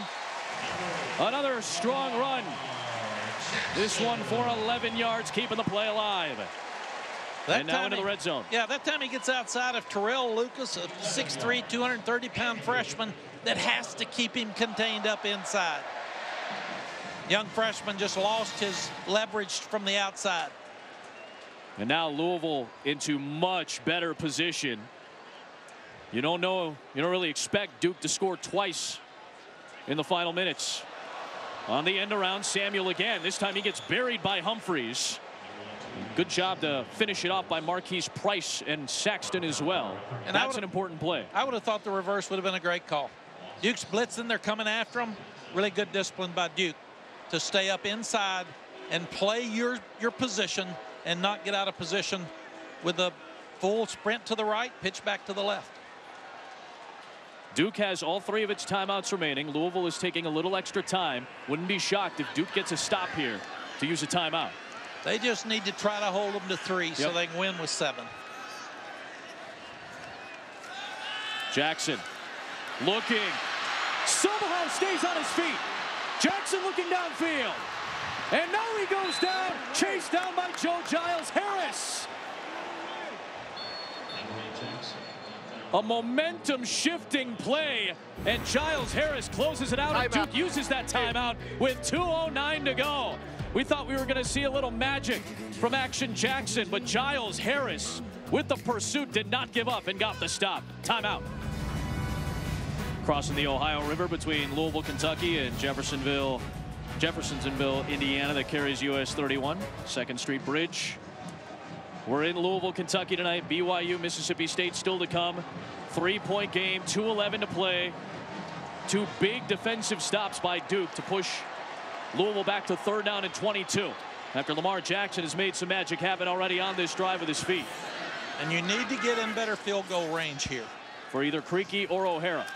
S1: Another strong run. This one for 11 yards, keeping the play alive. And now into the red zone.
S2: Yeah, that time he gets outside of Terrell Lucas, a 6'3", 230-pound freshman that has to keep him contained up inside. Young freshman just lost his leverage from the outside.
S1: And now Louisville into much better position. You don't really expect Duke to score twice in the final minutes. On the end around, Samuel again. This time he gets buried by Humphries. Good job to finish it off by Marquise Price and Saxton as well. And that's an important play.
S2: I would have thought the reverse would have been a great call. Duke's blitzing, they're coming after him. Really good discipline by Duke to stay up inside and play your position and not get out of position with a full sprint to the right, pitch back to the left.
S1: Duke has all 3 of its timeouts remaining. Louisville is taking a little extra time. Wouldn't be shocked if Duke gets a stop here to use a timeout.
S2: They just need to try to hold them to 3 so they can win with 7.
S1: Jackson looking, somehow stays on his feet. Jackson looking downfield. And now he goes down, chased down by Joe Giles Harris. A momentum shifting play, and Giles Harris closes it out, and Duke uses that timeout with 2:09 to go. We thought we were going to see a little magic from Action Jackson, but Giles Harris with the pursuit did not give up and got the stop. Timeout. Crossing the Ohio River between Louisville, Kentucky and Jeffersonville, Indiana, that carries US 31, 2nd Street Bridge. We're in Louisville, Kentucky tonight. BYU, Mississippi State still to come. 3-point game, 2:11 to play. Two big defensive stops by Duke to push Louisville back to 3rd down and 22. After Lamar Jackson has made some magic happen already on this drive with his feet.
S2: And you need to get in better field goal range here.
S1: For either Creaky or O'Hara.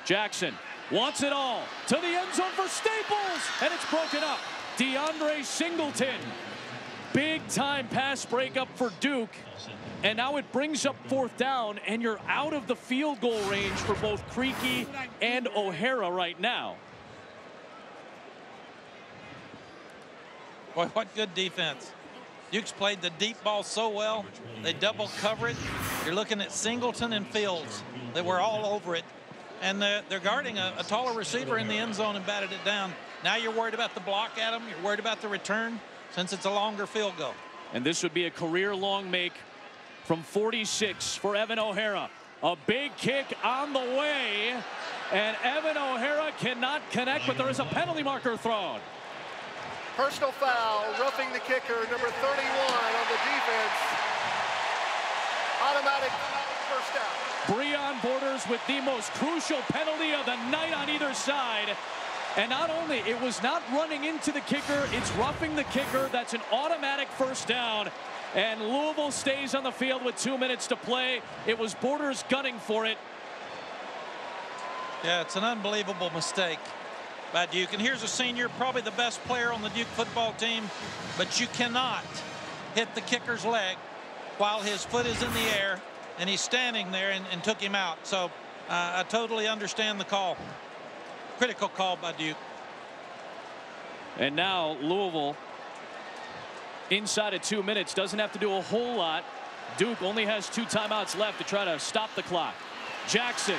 S1: Jackson wants it all to the end zone for Staples, and it's broken up. DeAndre Singleton. Big time pass breakup for Duke. And now it brings up 4th down, and you're out of the field goal range for both Creaky and O'Hara right now.
S2: Boy, what good defense. Duke's played the deep ball so well. They double cover it. You're looking at Singleton and Fields. They were all over it. And they're guarding a taller receiver in the end zone and batted it down. Now you're worried about the block, Adam. You're worried about the return since it's a longer field goal.
S1: And this would be a career-long make from 46 for Evan O'Hara. A big kick on the way. And Evan O'Hara cannot connect, but there is a penalty marker thrown.
S4: Personal foul, roughing the kicker, number 31 on the defense. Automatic first down.
S1: Breon Borders with the most crucial penalty of the night on either side. And not only, it was not running into the kicker, it's roughing the kicker. That's an automatic first down. And Louisville stays on the field with 2 minutes to play. It was Borders gunning for it.
S2: Yeah, it's an unbelievable mistake by Duke. And here's a senior, probably the best player on the Duke football team, but you cannot hit the kicker's leg while his foot is in the air, and he's standing there and took him out. So I totally understand the call. Critical call by Duke.
S1: And now Louisville, inside of 2 minutes, doesn't have to do a whole lot. Duke only has 2 timeouts left to try to stop the clock. Jackson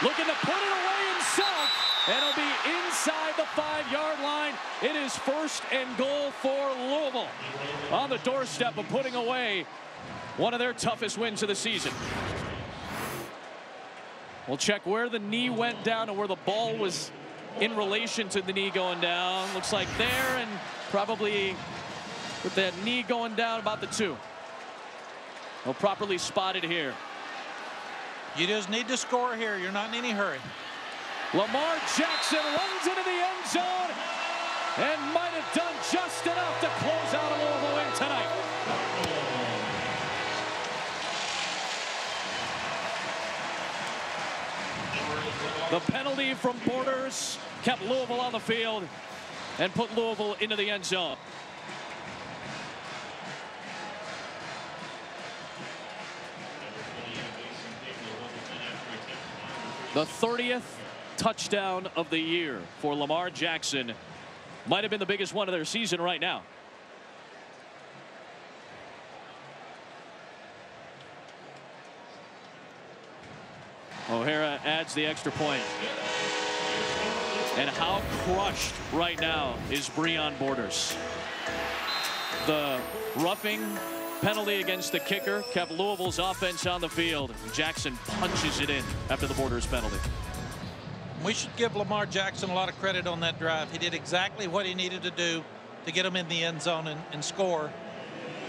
S1: looking to put it away himself. And it'll be inside the 5-yard line. It is 1st and goal for Louisville. On the doorstep of putting away one of their toughest wins of the season. We'll check where the knee went down and where the ball was in relation to the knee going down. Looks like there, and probably with that knee going down about the 2. Well, properly spotted here.
S2: You just need to score here. You're not in any hurry.
S1: Lamar Jackson runs into the end zone and might have done just enough to close out a Louisville win tonight. The penalty from Borders kept Louisville on the field and put Louisville into the end zone. The 30th touchdown of the year for Lamar Jackson. Might have been the biggest one of their season right now. O'Hara adds the extra point. And how crushed right now is Breon Borders. The roughing penalty against the kicker kept Louisville's offense on the field. Jackson punches it in after the Borders penalty.
S2: We should give Lamar Jackson a lot of credit on that drive. He did exactly what he needed to do to get him in the end zone and score,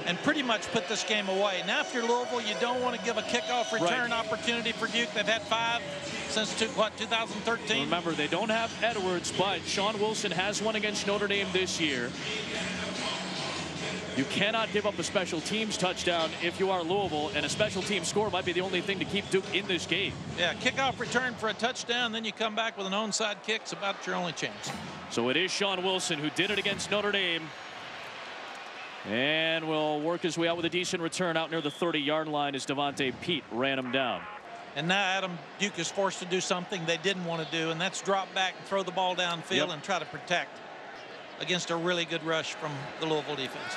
S2: and pretty much put this game away. Now, if you're Louisville, you don't want to give a kickoff return opportunity for Duke. They've had 5 since, 2013?
S1: Remember, they don't have Edwards, but Sean Wilson has one against Notre Dame this year. You cannot give up a special teams touchdown if you are Louisville, and a special team score might be the only thing to keep Duke in this game.
S2: Yeah, kickoff return for a touchdown, then you come back with an onside kick. It's about your only chance.
S1: So it is Sean Wilson who did it against Notre Dame. And will work his way out with a decent return out near the 30-yard line as Devontae Pete ran him down.
S2: And now, Adam, Duke is forced to do something they didn't want to do, and that's drop back and throw the ball downfield and try to protect against a really good rush from the Louisville defense.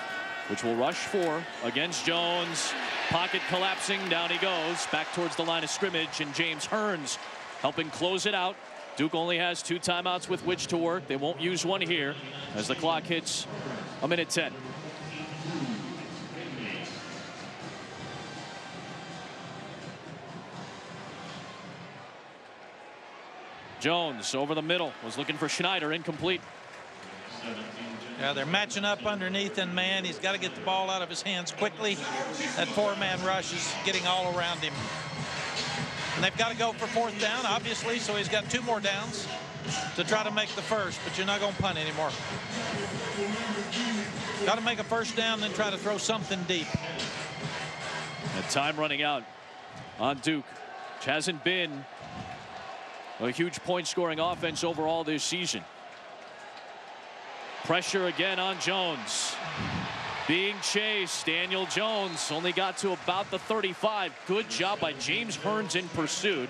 S1: Which will rush 4 against Jones. Pocket collapsing. Down he goes. Back towards the line of scrimmage. And James Hearns helping close it out. Duke only has 2 timeouts with which to work. They won't use one here as the clock hits 1:10. Jones over the middle. Was looking for Schneider. Incomplete.
S2: Yeah, they're matching up underneath, and man, he's got to get the ball out of his hands quickly. That 4-man rush is getting all around him. And they've got to go for 4th down, obviously, so he's got 2 more downs to try to make the first, but you're not going to punt anymore. Got to make a 1st down, then try to throw something deep.
S1: And time running out on Duke, which hasn't been a huge point-scoring offense overall this season. Pressure again on Jones. Being chased, Daniel Jones only got to about the 35. Good job by James Hearns in pursuit.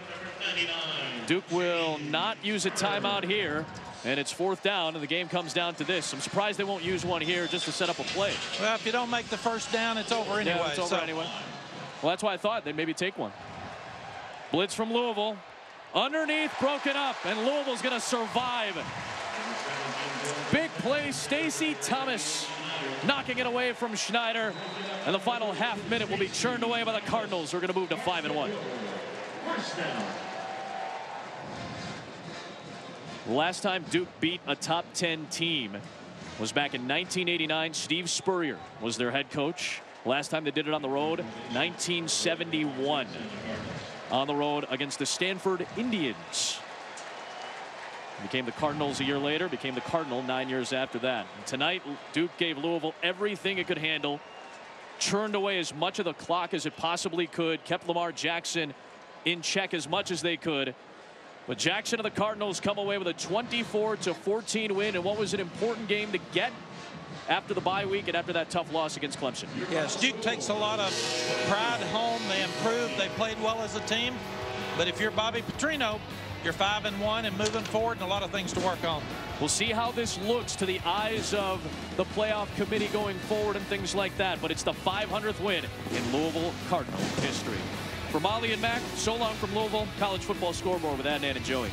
S1: Duke will not use a timeout here, and it's 4th down, and the game comes down to this. I'm surprised they won't use one here just to set up a play.
S2: Well, if you don't make the 1st down, it's over anyway.
S1: Yeah, it's over anyway. Well, that's why I thought they'd maybe take one. Blitz from Louisville. Underneath, broken up, and Louisville's going to survive. Big play, Stacey Thomas knocking it away from Schneider, and the final half minute will be churned away by the Cardinals, who are going to move to 5-1. The last time Duke beat a top 10 team was back in 1989. Steve Spurrier was their head coach. Last time they did it on the road, 1971. On the road against the Stanford Indians. Became the Cardinals a year later, became the Cardinal 9 years after that. And tonight, Duke gave Louisville everything it could handle, churned away as much of the clock as it possibly could, kept Lamar Jackson in check as much as they could. But Jackson and the Cardinals come away with a 24-14 win, and what was an important game to get after the bye week and after that tough loss against Clemson.
S2: Yes, Duke takes a lot of pride home. They improved. They played well as a team. But if you're Bobby Petrino, you're 5-1 and moving forward, and a lot of things to work on.
S1: We'll see how this looks to the eyes of the playoff committee going forward and things like that. But it's the 500th win in Louisville Cardinal history. For Molly and Mac, so long from Louisville. College Football Scoreboard with Adnan and Joey.